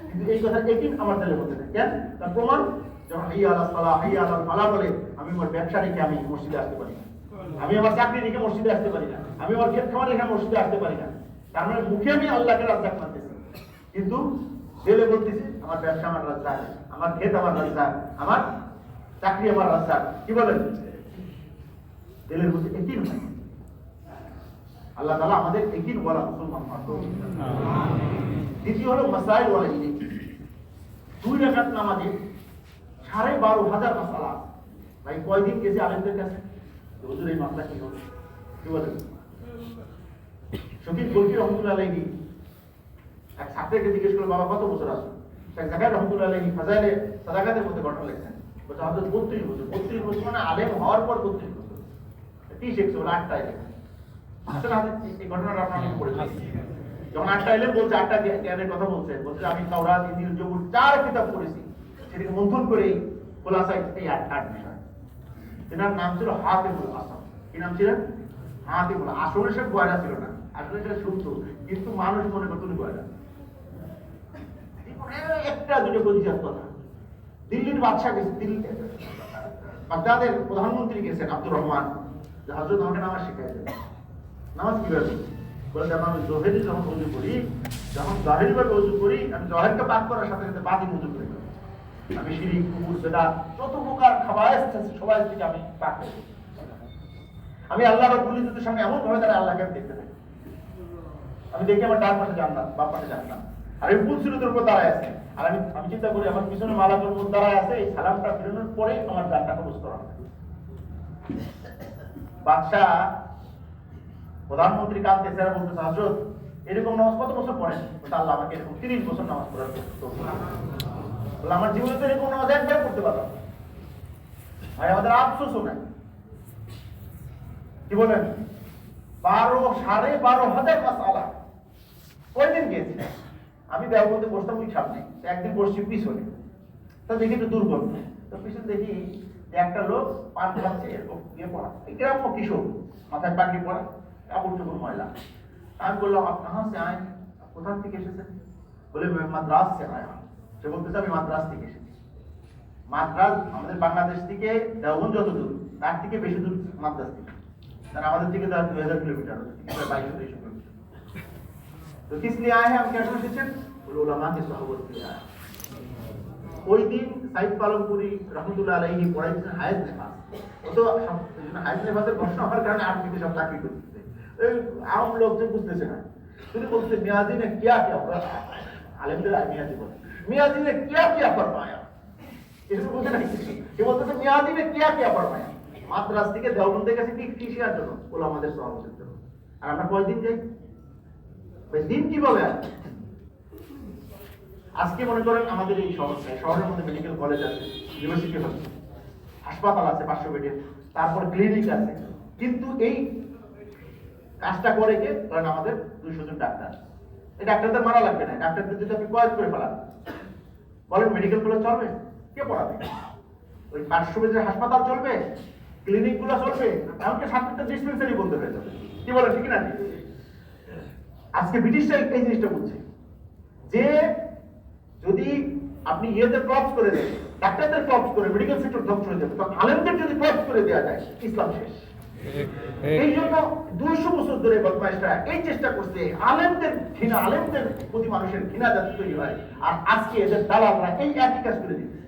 কিন্তু এই কথা ইয়াকিন আমার দিলের মধ্যে নেই। কেন? তার প্রমাণ যখন হাইয়া আলাস সালাহ হাইয়া আলাল ফালাহ বলে, আমি আমার ব্যবসা রেখে আমি মসজিদে আসতে পারি না, আমি আমার চাকরি রেখে মসজিদে আসতে পারি না, আমি আমার ক্ষেত খামার রেখে মসজিদে আসতে পারি না। তার মানে মুখে আমি আল্লাহকে রাজ্জাক মানতেছি, কিন্তু দিলে বলতেছি আমার ব্যবসা আমার রাজ্জাক, আমার ক্ষেত আমার রাজ্জাক, আমার চাকরি আমার রাজ্জাক। কি বলেন? দিলের মধ্যে ইয়াকিন নাই। আল্লাহ তাআলা আমাদের ইয়াকিন ওয়ালা মুসলমান বানান। দ্বিতীয় হলো মাসাইল ওয়ালা ইয়াকিন। 2 রাকাত নামাজে 12,500 মাসালা। ভাই কয়দিন গেছে আলেমদের কাছে, হুজুর এই মাসলা কি হবে? কি বলেন? শফিক বলকি রহমতুল্লাহ আলাইহি এক ছাত্রকে জিজ্ঞেস করলো, বাবা কত বছর আছে? শেখ জাকারিয়া রহমতুল্লাহ আলাইহি ফাজাইলে সাদাকাতের মধ্যে ঘটনা লিখছেন। বলছে হযরত 32 বছর। 32 বছর মানে আলেম হওয়ার পর 32 বছর। কি শিখছে? বলে 8টায় লেখা। আসলে এই ঘটনাটা আপনারা পড়েছেন। যখন 8টা এলেন বলছে, 8টা জ্ঞানের কথা বলছে, বলছে আমি তাওরাত, ইনজিল, জবুর 4 কিতাব পড়েছি, সেটাকে মন্থন করে খোলাসায় এই 8 বিষয়। এনার নাম ছিল হাতিমুল আসম। কি নাম ছিল? হাতিমুল। আসলে সে গয়রা ছিল না, আসলে সে শুনতো, কিন্তু মানুষ মনে করতো গয়রা। একটা দুটো পরিচিত কথা। দিল্লির বাদশাহ গেছে, দিল্লি বাগদাদের প্রধানমন্ত্রী গেছেন আব্দুর রহমান, যে হযরত আমাকে নামাজ শিখাই দেন। নামাজ কিভাবে? বলে দেখো আমি জোহরি যখন ওযু করি, যখন জাহিরি ভাবে ওযু করি, আমি জোহরকে পাক করার সাথে সাথে বাতিল ওযু করি। আমি শিরিক, কুফর, বিদআত যত প্রকার খাবায়েস আছে সবাই থেকে আমি পাক করি। আমি আল্লাহ রাব্বুল ইজ্জতের সামনে এমন ভাবে দাঁড়ায় আল্লাহকে আমি দেখতে থাকি। আমি দেখি আমার ডান পাশে জান্নাত, বাম পাশে জাহান্নাম। আর এই পুলসিরতের উপর দাঁড়ায় আছে। আর আমি চিন্তা করি আমার পিছনে মালাকুল মউত দাঁড়ায় আছে, এই সালামটা ফিরানোর পরে আমার ডানটা কবজ করা হবে। বাদশা প্রধানমন্ত্রী কাঁদতেছে আর বলতেছে, হযরত এরকম নামাজ কত বছর পড়েন? বলতে আল্লাহ আমাকে এরকম 30 বছর নামাজ পড়ার বলে আমার জীবনে তো এরকম নামাজ একবার পড়তে পারলাম। ভাই আমাদের আফসোসও নাই। কি বলেন? 12,500 মাসালা। কয়দিন গিয়েছি আমি দেওবন্দে বসতাম ওই সামনে, একদিন বসছি পিছনে, তো দেখি একটু দুর্গন্ধ, তো পিছনে দেখি একটা লোক পান খাচ্ছে, এরকম ইয়ে পড়া, গ্রাম্য কিশোর, মাথায় পাগড়ি পড়া, কাপড় চোপড় ময়লা। আমি বললাম আপ কাহা সে আয়ে, কোথা থেকে এসেছেন? বলে মাদ্রাস সে আয়া। সে বলতেছে আমি মাদ্রাস থেকে এসেছি। মাদ্রাস আমাদের বাংলাদেশ থেকে দেওবন্দ যত দূর, তার থেকে বেশি দূর মাদ্রাস থেকে। কারণ আমাদের থেকে 2000 किलोमीटर, 2200 किलोमीटर। तो किस लिए आए हैं हम? क्या एसेছেন? বলে উলামা के सोहबत के लिए आए। ওই দিন সাইদ পালনপুরি রহমতুল্লাহ আলাইহি পড়াইছেন হায়াত নেফাস। ও তো হায়াত নেফাসের ঘোষণা হওয়ার কারণে আরবিতে সব চাকরি করতেছে। এই আম লোক যে বুঝতেছে না, তিনি বলতে মিয়াজি ने क्या क्या আলেমদের মিয়াজি বলে, মিয়াজি ने क्या क्या फरमाया। কিছু বুঝে না কিছু, কি বলতেছে মিয়াজি ने क्या क्या फरमाया। মাদ্রাস থেকে দেওবন্দের কাছে কি শেখার জন্য? ওলামাদের সহবতের জন্য। আর আমরা কয়দিন যাই? দিন কি বলে? আজকে মনে করেন আমাদের এই শহরের মধ্যে মেডিকেল কলেজ আছে, ইউনিভার্সিটি আছে, হাসপাতাল আছে 500 বেডের, তারপর ক্লিনিক আছে, কিন্তু এই কাজটা করে কে? কারণ আমাদের 200 জন ডাক্তার। এই ডাক্তারদের মারা লাগবে না, ডাক্তারদের যদি আপনি কয়েক করে ফেলান, বলেন মেডিকেল কলেজ চলবে? কে পড়াবে? ওই 500 বেডের হাসপাতাল চলবে, ক্লিনিক গুলো চলবে, এমনকি 7টা ডিসপেন্সারি বন্ধ হয়ে যাবে। কি বলেন, ঠিক না? আজকে ব্রিটিশরা এই জিনিসটা বলছে যে যদি আপনি ইয়েদের ক্লপস করে দেন, ডাক্তারদের ক্লপস করে মেডিকেল সেক্টর ধ্বংস হয়ে যাবে, তো আলেমদের যদি ক্লপস করে দেওয়া যায় ইসলাম শেষ। এই জন্য 200 বছর ধরে বদমাইশরা এই চেষ্টা করছে আলেমদের ঘৃণা, আলেমদের প্রতি মানুষের ঘৃণা যাতে তৈরি হয়। আর আজকে এদের দালালরা এই একই কাজ করে দিচ্ছে।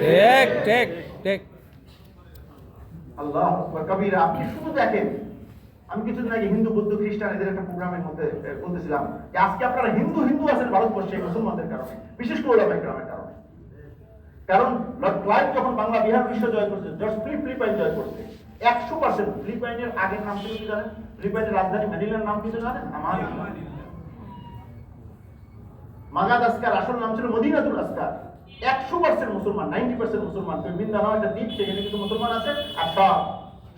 ঠিক ঠিক ঠিক। আল্লাহু আকবার কবীরা। আপনি শুধু দেখেন, আমি কিছুদিন আগে হিন্দু, বৌদ্ধ, খ্রিস্টান এদের একটা প্রোগ্রামের মধ্যে বলতেছিলাম যে আজকে আপনারা হিন্দু আছেন ভারতবর্ষে মুসলমানদের কারণে, বিশেষ করে ওলামা ইকরামের কারণে। কারণ লর্ড ক্লাইভ যখন বাংলা বিহার বিশ্ব জয় করছে, জর্জ ফিলিপাইন জয় করছে, 100% ফিলিপাইনের আগের নাম ছিল কি জানেন? ফিলিপাইনের রাজধানী ম্যানিলার নাম কি জানেন? মাগাদাস্কার আসল নাম ছিল মদিনাতুল আসকার। 100% মুসলমান, 90% মুসলমান। বৃন্দাবন একটা দ্বীপ, সেখানে কিন্তু মুসলমান আছে, আর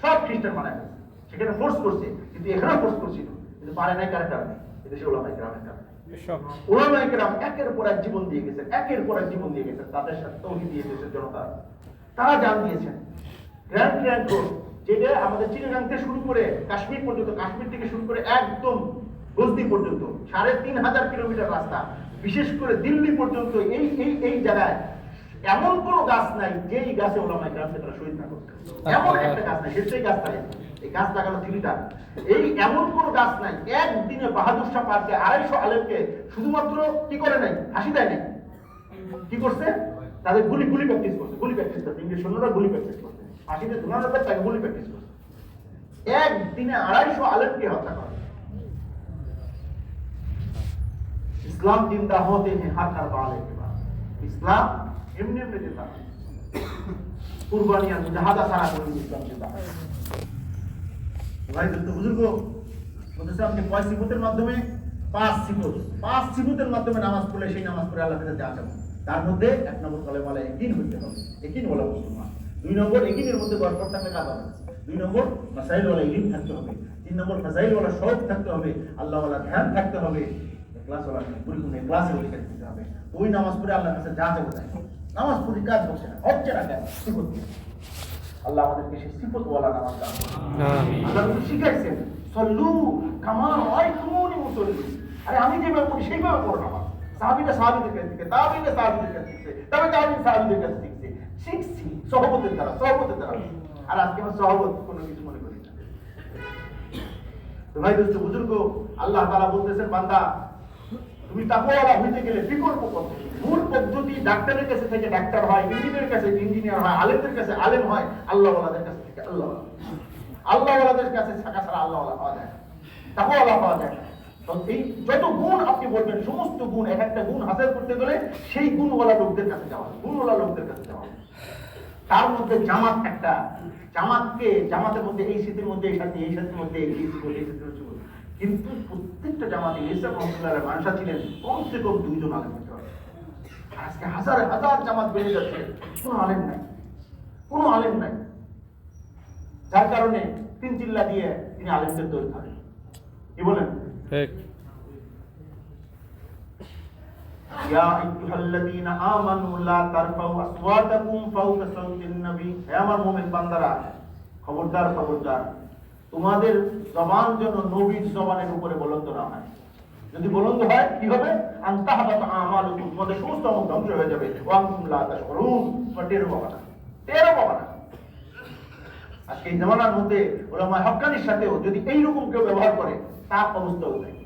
সব খ্রিস্টান মানা গেছে। সেখানে ফোর্স করছে, কিন্তু এখানেও ফোর্স করছিল, কিন্তু পারে নাই। কার কারণে? এদেশে ওলামা ইকরামের কারণে। ওলামা ইকরাম একের পর এক জীবন দিয়ে গেছেন, একের পর এক জীবন দিয়ে গেছেন, তাদের সাথে তৌহিদ দিয়ে দেশের জনতা। তারা জান দিয়েছেন। গ্র্যান্ড ট্রাঙ্ক রোড, যেটা আমাদের চিটাগাং থেকে শুরু করে কাশ্মীর পর্যন্ত, কাশ্মীর থেকে শুরু করে একদম গজনি পর্যন্ত ৩,৫০০ কিলোমিটার রাস্তা, বিশেষ করে দিল্লি পর্যন্ত এই জায়গায় এমন কোন গাছ নাই যেই গাছে ওলামায়ে কেরাম তারা শহীদ না করতেন। এমন একটা গাছ নাই, সেই গাছ লাগানো, এই গাছ লাগানো দিল্লিটা, এই এমন কোন গাছ নাই। একদিনে বাহাদুর শাহ পার্কে ২৫০ আলেমকে শুধুমাত্র কি করে নাই, ফাঁসি দেয় নাই, কি করছে, তাদের গুলি প্র্যাকটিস করছে, ইংরেজ সৈন্যরা গুলি প্র্যাকটিস করছে, ফাঁসিতে ঝুলানোর পর তাকে গুলি প্র্যাকটিস করছে। একদিনে ২৫০ আলেমকে হত্যা করে। ইসলাম জিন্দা হতে हैं हर करबाले के बाद। ইসলাম এমনি জিন্দা হয়, কুরবানি আর মুজাহাদা সারা করে ইসলাম জিন্দা হয়। ভাই তো বুজুর্গ বলতেছে আপনি 5 সিফতের মাধ্যমে 5 সিফতের মাধ্যমে নামাজ পড়লে সেই নামাজ পড়ে আল্লাহর কাছে যাওয়া যাবে। তার মধ্যে 1 নম্বর কালেমা লা ইয়াকিন হইতে হবে, ইয়াকিন ওয়ালা মুসলমান। 2 নম্বর ইয়াকিনের মধ্যে গড়পড় থাকলে কাজ হবে। 2 নম্বর মাসাইল ওয়ালা ইলম থাকতে হবে। 3 নম্বর ফাজাইল ওয়ালা শৌক থাকতে হবে, আল্লাহ ওয়ালা ধ্যান থাকতে হবে। ক্লাস ওয়ালা পরিপূর্ণ ক্লাসের অধিকার দিতে হবে। ওই নামাজ পড়ে আল্লাহর কাছে যা যাবে তাই। নামাজ পড়ে কাজ হচ্ছে না, কেন সিফত। আল্লাহ আমাদেরকে সেই সিফত ওয়ালা নামাজ দান করুন। আমিন। আল্লাহ শিখাইছেন সল্লু কামা রাআইতুমুনি মুসাল্লি। আরে আমি যেভাবে পড়ি সেইভাবে পড়ো নামাজ। সাহাবীদের কাছ থেকে, তাবেঈনরা সাহাবীদের কাছ থেকে, তাবেঈন সাহাবীদের কাছ থেকে শিখছি সহবতের দ্বারা। আর আজকে আমরা সহবত কোনো কিছু মনে করি না। তো ভাই দোস্ত বুজুর্গ, আল্লাহ তাআলা বলতেছেন বান্দা তুমি তাকওয়ালা হইতে গেলে বিকল্প পদ্ধতি, মূল পদ্ধতি ডাক্তারের কাছে থেকে ডাক্তার হয়, ইঞ্জিনিয়ারের কাছে ইঞ্জিনিয়ার হয়, আলেমদের কাছে আলেম হয়, আল্লাহওয়ালাদের কাছে থেকে আল্লাহওয়ালাদের কাছে থাকা ছাড়া আল্লাহওয়ালা পাওয়া যায় না, তাকওয়ালা পাওয়া যায় না। তো এই যত গুণ আপনি বলবেন, সমস্ত গুণ, এক একটা গুণ হাসিল করতে গেলে সেই গুণওয়ালা লোকদের কাছে যাওয়া, গুণওয়ালা লোকদের কাছে যাওয়া। তার মধ্যে জামাত একটা, জামাতের মধ্যে এই শীতের মধ্যে এই সাথে মধ্যে এই কিন্তু প্রত্যেকটা জামাতে ইসলাম রহমতুল্লাহ মানুষা ছিলেন কমসে কম 2 জন আলেম হতে হবে। আজকে হাজার জামাত বেড়ে যাচ্ছে, কোনো আলেম নাই। যার কারণে 3 চিল্লা দিয়ে তিনি আলেমদের তৈরি করেন। কি বলেন? ঠিক। ইয়া আইয়ুহাল্লাযীনা আমানু লা তারফাউ আসওয়াতাকুম ফাওকা সাওতিন নবী। হে আমার মুমিন বান্দারা, খবরদার তোমাদের জবান যেন নবীর জবানের উপরে বুলন্দ না হয়। যদি বুলন্দ হয় কি হবে? আনতাহাবাত আমালুকুম, তোমাদের সমস্ত আমল ধ্বংস হয়ে যাবে। ওয়া আনতুম লা তাশউরুন, টেরও পাবা না। আজকে এই জামানার মধ্যে উলামায়ে হক্কানির সাথেও যদি এইরকম কেউ ব্যবহার করে, তার অবস্থা উল্টায়।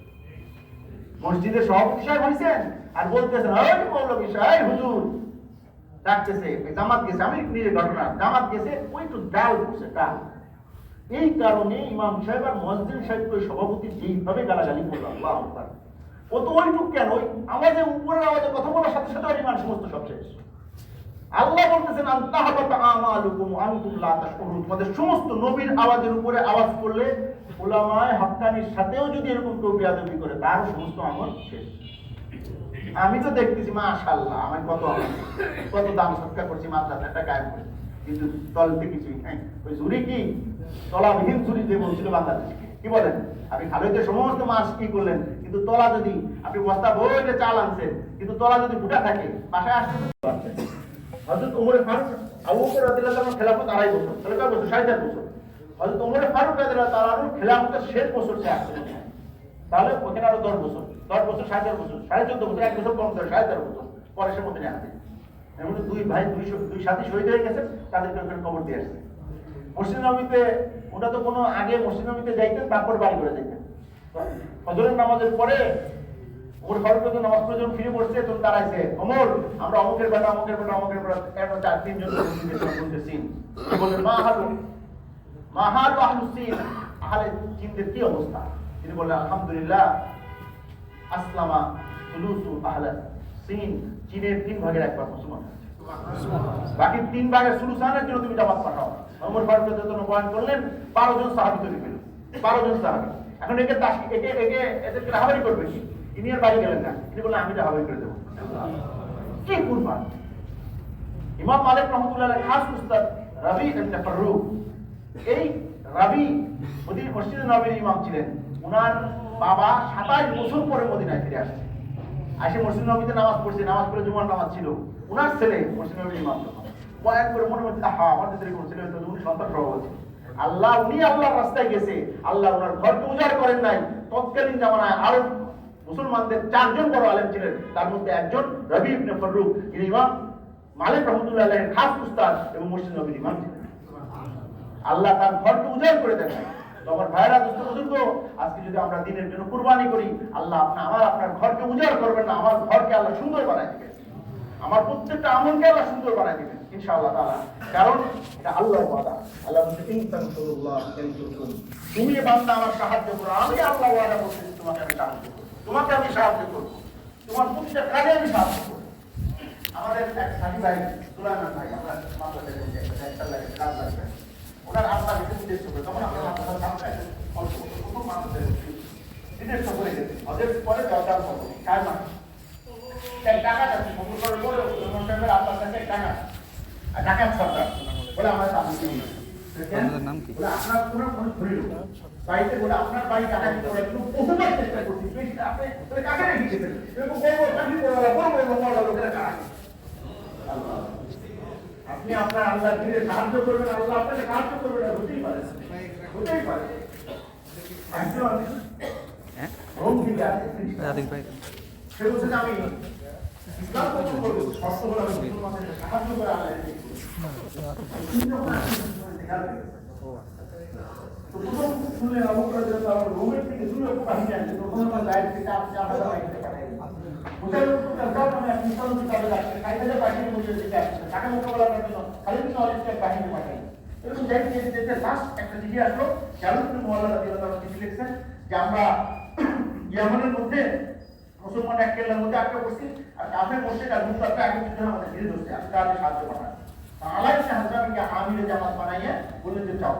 মসজিদের সভাপতি সাহেব হইছেন আর বলতেছেন ওই মৌলভী সাহেব হুজুর ডাকতেছে, জামাত গেছে, আমি নিজে ঘটনা, জামাত গেছে, ওই একটু ডাল করছে, ডাল। এই কারণে ইমাম সাহেব আর মুয়াজ্জিন সাহেবকে সভাপতি যেইভাবে গালাগালি করলো, আল্লাহু আকবার, ও তো ওইটুক কেন, ওই আমাদের উপরের আওয়াজে কথা বলার সাথে সাথে ওর ইমান সমস্ত সব শেষ। আল্লাহ বলতেছেন আনতাহাবাত আমালুকুম ওয়া আনতুম লা তাশউরুন, তোমাদের সমস্ত নবীর আওয়াজের উপরে আওয়াজ করলে উলামায়ে হক্কানির সাথেও যদি এরকম কেউ বেয়াদবি করে, তার সমস্ত আমল শেষ। আমি তো দেখতেছি মাশাআল্লাহ, আমি কত দাম সৎকার করছি, মাদ্রাসাটা কায়েম করেছি, কিন্তু তলতে কিছুই নাই। ওই ঝুরি কি তলাবিহীন ঝুরি দিয়ে বলছিল বাংলাদেশকে, কি বলেন? আপনি খালইতে সমস্ত মাছ কি করলেন, কিন্তু তলা যদি আপনি বস্তা ভরে চাল আনছেন, কিন্তু তলা যদি ফুটা থাকে, বাসায় আসতে পারছেন। হযরত ওমর ফারুক, আবু বকর রাদিয়াল্লাহু আনহু খেলাফত 2.5 বছর, তাহলে কয় বছর? 4.5 বছর। হযরত ওমর ফারুক রাদিয়াল্লাহু তাআলা খেলাফতের শেষ বছর সে আসছে, তাহলে ওখানে আরো 10 বছর, 4.5 বছর, 14.5 বছর, 1 বছর কম করে 14.5 বছর পরে সে মধ্যে আসছে। এমন 2 ভাই 2 সাথী শহীদ হয়ে গেছে, তাদেরকে ওখানে কবর দিয়ে আসছে। মসজিদ নববীতে ওটা তো কোনো আগে মসজিদ নববীতে যাইতেন, তারপর বাড়ি করে যাইতেন। ফজরের নামাজের পরে ওমর ফারুক যখন নামাজ পড়ে যখন ফিরে পড়ছে, তখন দাঁড়াইছে, ওমর আমরা অমুকের বেটা এরপর 4-3 জন বলতেছি, বললেন মাহালু আহলুস সিন, আহলে জিনদের কি অবস্থা? তিনি বললেন আলহামদুলিল্লাহ, আসলামা সুলুসু আহলে সিন, চীনের 3 ভাগের 1 ভাগ মুসলমান, বাকি 3 ভাগের সুলুসানের জন্য তুমি জামাত পাঠাও। ওমর ফারুক যখন বয়ান করলেন, 12 জন সাহাবী তৈরি হলো, 12 জন সাহাবী। এখন এদেরকে রাহাবারি করবে কি? ইনি আর বাড়ি গেলেন না, তিনি বললেন আমি রাহাবারি করে দেবো। কি কুরবান! ইমাম মালিক রহমাতুল্লাহ আলাইহি খাস উস্তাদ রাবি ইবনে ফাররুক, এই রাবি মসজিদে নববীর ইমাম ছিলেন। ওনার বাবা 27 বছর পরে মদিনায় ফিরে আসছে, আসে মসজিদ নববীতে নামাজ পড়ছে, নামাজ পড়ে জুমার নামাজ ছিল। ওনার ছেলে মসজিদ নববীর ইমাম, বয়ান করে মনে হচ্ছে আমাদের দেরি করছিল তো উনি সন্তান সহ হচ্ছে আল্লাহ উনি আল্লাহর রাস্তায় গেছে আল্লাহ ওনার ঘরকে উজাড় করেন নাই তৎকালীন জামানায় আরো মুসলমানদের 4 জন বড় আলেম ছিলেন তার মধ্যে একজন রবি ইবনে ফারুক যিনি ইমাম মালিক রহমতুল্লাহ আলাইহির খাস উস্তাদ এবং মসজিদ নববীর ইমাম ছিলেন আল্লাহ তার ঘরকে উজাড় করে দেন তো আমার ভাইরা দোস্ত বুজুর্গ আজকে যদি আমরা দিনের জন্য কুরবানি করি আল্লাহ আপনার ঘরকে উজাড় করবেন না আমার ঘরকে আল্লাহ সুন্দর বানায় দিবেন আমার প্রত্যেকটা আমলকে আল্লাহ সুন্দর বানায় দিবেন ইনশাআল্লাহ তাআলা কারণ এটা আল্লাহর ওয়াদা আল্লাহ বলছে ইনতানসুরুল্লাহ ইয়ানসুরকুম তুমি বান্দা আমার সাহায্য করো আমি আল্লাহ ওয়াদা করছি তোমাকে আমি সাহায্য করব তোমাকে আমি সাহায্য করব তোমার প্রতিটা কাজে আমি সাহায্য করব আমাদের এক সাথী ভাই সুলাইমান ভাই আমরা মাদ্রাসায় পড়ি একটা লাগে কাজ লাগবে ওনার আব্বা যেতে উদ্দেশ্য করে তখন আমরা মাদ্রাসার সামনে অল্প প্রথম মাদ্রাসায় উদ্দেশ্য করে গেছি ওদের পরে দরকার করবো 4 মাস টাকা যাচ্ছে সম্পূর্ণ করে বলে অনুষ্ঠানের আপনার কাছে টাকা আর টাকা সরকার বলে আমার সামনে নাম কি বলে আপনার কোনো ধরিল বাড়িতে বলে আপনার বাড়ি টাকা দিতে বলে কিন্তু বহুবার চেষ্টা করছি আপনি কাকে রেখেছেন এরকম বড় চাকরি করে বড় লোকেরা কারা আপনি আপনার আল্লাহ দিলে সাহায্য করবেন আল্লাহ আপনাকে সাহায্য করবেন না হতেই পারে একজন রোম থেকে আসে সে বলছে আমি ইসলাম কবুল করব শর্ত হলো আমি মুসলমানদের সাহায্য করে আল্লাহ তো প্রথম শুনে অবকরা যেন আমার রোমের থেকে দূরে বাহিনী আছে তখন আমার লাইফ থেকে আপনি আপনারা বাহিনীতে পাঠাই মুসলমানদের যাও আমি আপনি মুসলমানদের কাছে যাচ্ছি কাইদাদের বাহিনী বলে দিতে আসছে টাকা মোকাবেলা করার জন্য খালি নলেজের বাহিনী পাঠাই এরকম যাইতে যেতে লাস্ট একটা চিঠি আসলো জালুদ্দিন মোহাল্লা রাদিয়াল্লাহু তাআলা চিঠি লিখছেন যে আমরা ইয়ামানের মধ্যে মুসলমান এক কেল্লার মধ্যে আটকে পড়ছি আর কাফের মসজিদ আর মুসলিমরা আগে পিছনে আমাদের ঘিরে ধরছে আমি তাদের সাহায্য পাঠান আলাই সাহায্যকে আমিরে জামাত বানাইয়া বলে যে চাও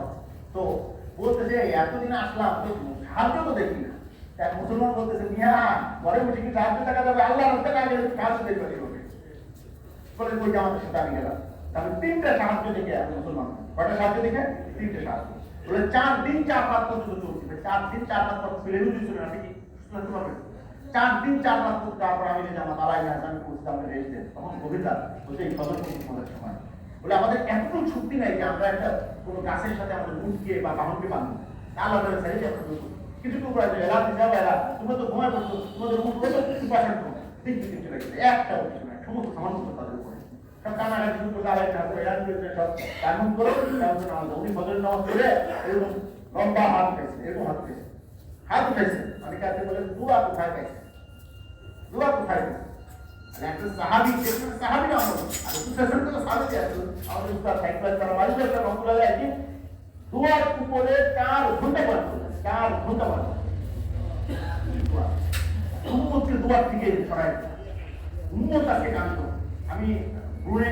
তো বলতেছে এতদিন আসলাম তো সাহায্য তো দেখি না এক মুসলমান বলতেছে মিয়া ঘরে বসে কি সাহায্য টাকা যাবে আল্লাহ রাস্তায় আগে সাহায্য দেখবে বলে ওই জামাতের সাথে আমি গেলাম তাহলে 3টা সাহায্য দেখে মুসলমান কয়টা সাহায্য দেখে 3টে সাহায্য বলে 4 দিন 4 রাত পর্যন্ত চলছে 4 দিন 4 রাত পর ফিরে ছিল আপনি কি শুনতে পারবেন 4 দিন 4 রাত পর তারপর আমি জামাত আলাই না আমি করতাম রেস্ট দেন তখন গভীর রাত বলছে এই ফজর পর্যন্ত সময় বলে আমাদের এতটুকু শক্তি নাই যে আমরা একটা কোনো গাছের সাথে আমাদের উঠকে বা বাহনকে বাঁধি আল্লাহ তাআলা ছেড়ে যাবে কিছু টুকরা যে রাত যাবে এরা তোমরা তো ঘুমায় পড়ছো তোমাদের উঠ কত পাশান তো দিন দিন চলে গেছে একটা কিছু না সমস্ত সামান্য তাদের উপরে সব কানাডা কিছু তো গায়ে থাকবে এরা কিছু সব কানুন করো কারণ আমাদের উনি ফজর নামাজ পড়ে এরকম লম্বা হাত পেয়েছে এরকম হাত পেয়েছে অনেকে আছে বলে দুয়া কোথায় পাইছে দুয়া কোথায় পাইছে একটা সাহাবী যেখানে সাহাবী নাম আর সুশাসন তো সাহাবী আছে আমাদের উস্তাদ সাইকেল করা মালিক একটা রহমতুল্লাহ আলাইহি দুয়ার উপরে 4 ঘন্টা পড়া 4 ঘন্টা পড়া উম্মতকে দুয়ার থেকে সরাই উম্মত আছে কান্ত আমি ব্রুনাই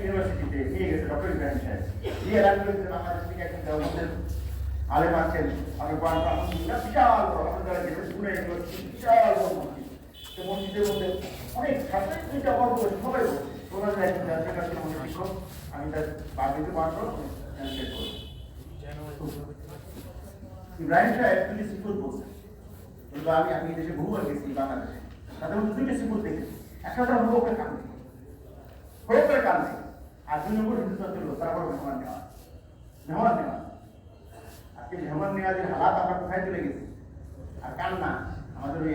ইউনিভার্সিটিতে নিয়ে গেছে ডক্টর ইব্রাহিম সাহেব এই এলাকাতে বাংলাদেশ থেকে একজন দেওবন্দের আলেম আছেন আমি বয়ান আলহামদুলিল্লাহ বিশাল বড় আমাদের ব্রুনাই ইউনিভার্সিটি বিশাল বড় মসজিদের মধ্যে অনেক ছাত্র 2টা বর্গ সবাই ওনাদের একজন জাতীয় কাছে মনে শিক্ষক আমি তার বাড়িতে মাত্র ইব্রাহিম সাহেব তিনি সিকুর বলছেন কিন্তু আমি দেশে বহুবার গেছি বাংলাদেশে তাদের মধ্যে 2টা সিকুর দেখেছি একটা হলো হরফের কান্তি আর 2 নম্বর হিন্দুস্তান ছিল তারপর মেহমান নেওয়া আজকে মেহমান নেওয়াদের হালাত আমরা কোথায় চলে গেছি আর কান্না আমাদের ওই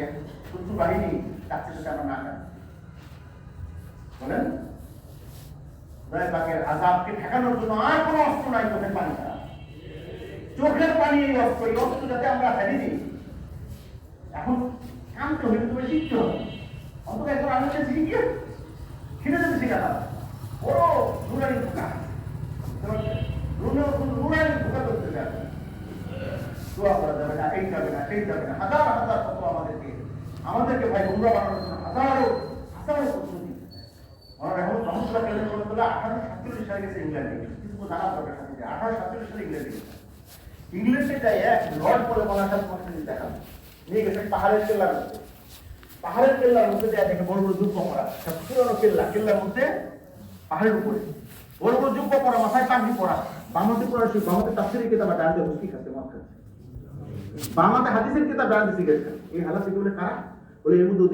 শত্রু বাহিনী কাছে সাথে আমরা না খাই বলেন বাগের আজাবকে ঠেকানোর জন্য আর কোনো অস্ত্র নাই চোখের পানি ছাড়া চোখের পানি এই অস্ত্র যাতে আমরা ফেলি দিই এখন কানতে হবে তুমি শিখতে হবে অন্তত একবার আমি শিখি গিয়ে ছিঁড়ে যাবে শিখাটা ও নুরানি ঢোকা নুরানি ঢোকা করতে যাবে দোয়া করা যাবে না এই যাবে না সেই যাবে না হাজার হাজার কত আমাদেরকে ভাই গুমরা বানানোর জন্য হাজারো পদ্ধতি রহমতুল্লাহ রহমতুল্লাহ 1847 সালে গেছে ইংল্যান্ডে কিছু জানা দরকার সাথে 1847 সালে ইংল্যান্ডে যায় এক লর্ড বলে মনাসাদ মসজিদ দেখা নিয়ে গেছে পাহাড়ের কেল্লার মধ্যে দেখে বড় বড় যুগ করা সব পুরোনো কেল্লার মধ্যে পাহাড়ের উপরে বড় বড় যুগ করা মাথায় পাগড়ি পড়া বামাতে পড়া সেই বামাতে তাফসীরের কিতাব ডানতে হুস্কি খাচ্ছে মদ খাচ্ছে বামাতে হাদিসের কিতাব ডানতে সিগারেট খাচ্ছে এই হালাত এগুলো কারা বলে এর মধ্যে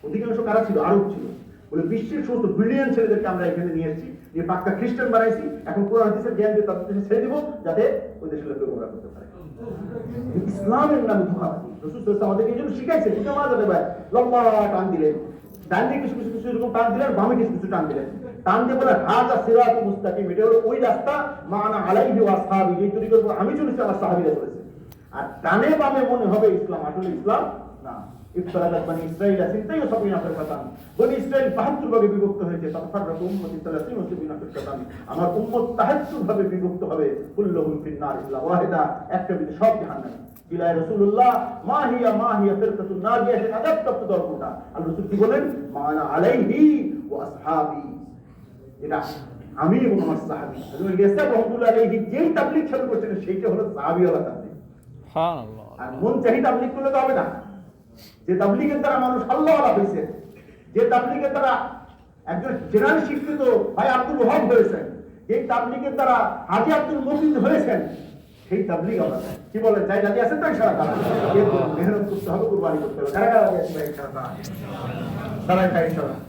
অধিকাংশ কারা ছিল আরব ছিল বলে বিশ্বের সমস্ত ব্রিলিয়ান্ট ছেলেদেরকে আমরা এখানে নিয়ে এসেছি, নিয়ে পাক্কা খ্রিস্টান বানাইছি, এখন কোরআন হাদিসের জ্ঞান দিয়ে তাদের দেশে ছেড়ে দিব যাতে ওই দেশের লোককে গোমরা করতে পারে। ইসলামের নামে ধোঁকাবাজি। রাসূল সাল্লাল্লাহু আলাইহি ওয়াসাল্লাম আমাদেরকে এই জন্য শিখাইছে, ঠিক নামাজ আদায় ভাই লম্বা টান দিলেন, ডান দিকে কিছু কিছু কিছু এরকম টান দিলেন, বামে কিছু কিছু টান দিলেন, টান দিয়ে বলে হাযা সিরাতুল মুস্তাকিম, এটা হলো ওই রাস্তা, মানা আলাইহি ওয়া আসহাবি, এই তরিকার উপর আমি চলেছি, আমার সাহাবীরা চলেছে। আর ডানে বামে মনে হবে ইসলাম, আসলে ইসলাম না। ইফতারাকাত বনি ইসরাঈল সিনতাই ওয়া সাবিনা ফিরকাতান, বনি ইসরাঈল ৭২ ভাগে বিভক্ত হয়েছে। তাফাররাকু উম্মতি ৩০ ওয়া সাবিনা ফিরকাতান, আমার উম্মত ৭৩ ভাবে বিভক্ত হবে। কুল্লুহুম ফিন্নার ইল্লা ওয়াহিদা, একটা বিধি সব জাহান্নামে। বিলাই রাসূলুল্লাহ মা হিয়া ফিরকাতুন নাজিয়া, নাজাত দল কোনটা? আল্লাহ রাসূল কি বলেন? মানা আলাইহি ওয়া আসহাবি, এটা আমি এবং আমার সাহাবী। হযরত ইলিয়াস রাহমাতুল্লাহ আলাইহি যেই তাবলীগ শুরু করেছেন সেইটা হলো সাহাবীওয়ালা তাবলীগ। সুবহানাল্লাহ। আর মন চাহি তাবলীগ করলে তো হবে না। যে তাবলীগের দ্বারা মানুষ আল্লাহওয়ালা হয়েছে, যে তাবলীগের দ্বারা একজন জেনারেল শিক্ষিত ভাই আব্দুল ওয়াহাব হয়েছেন, যে তাবলীগের দ্বারা হাজী আব্দুল মতিন হয়েছেন, সেই তাবলীগ আমরা কি বলেন? যাই রাজি আছেন তো ইনশাআল্লাহ? মেহনত করতে হবে, কুরবানি করতে হবে। কারা কারা রাজি আছেন ভাই ইনশাআল্লাহ? তারা ইনশাআল্লাহ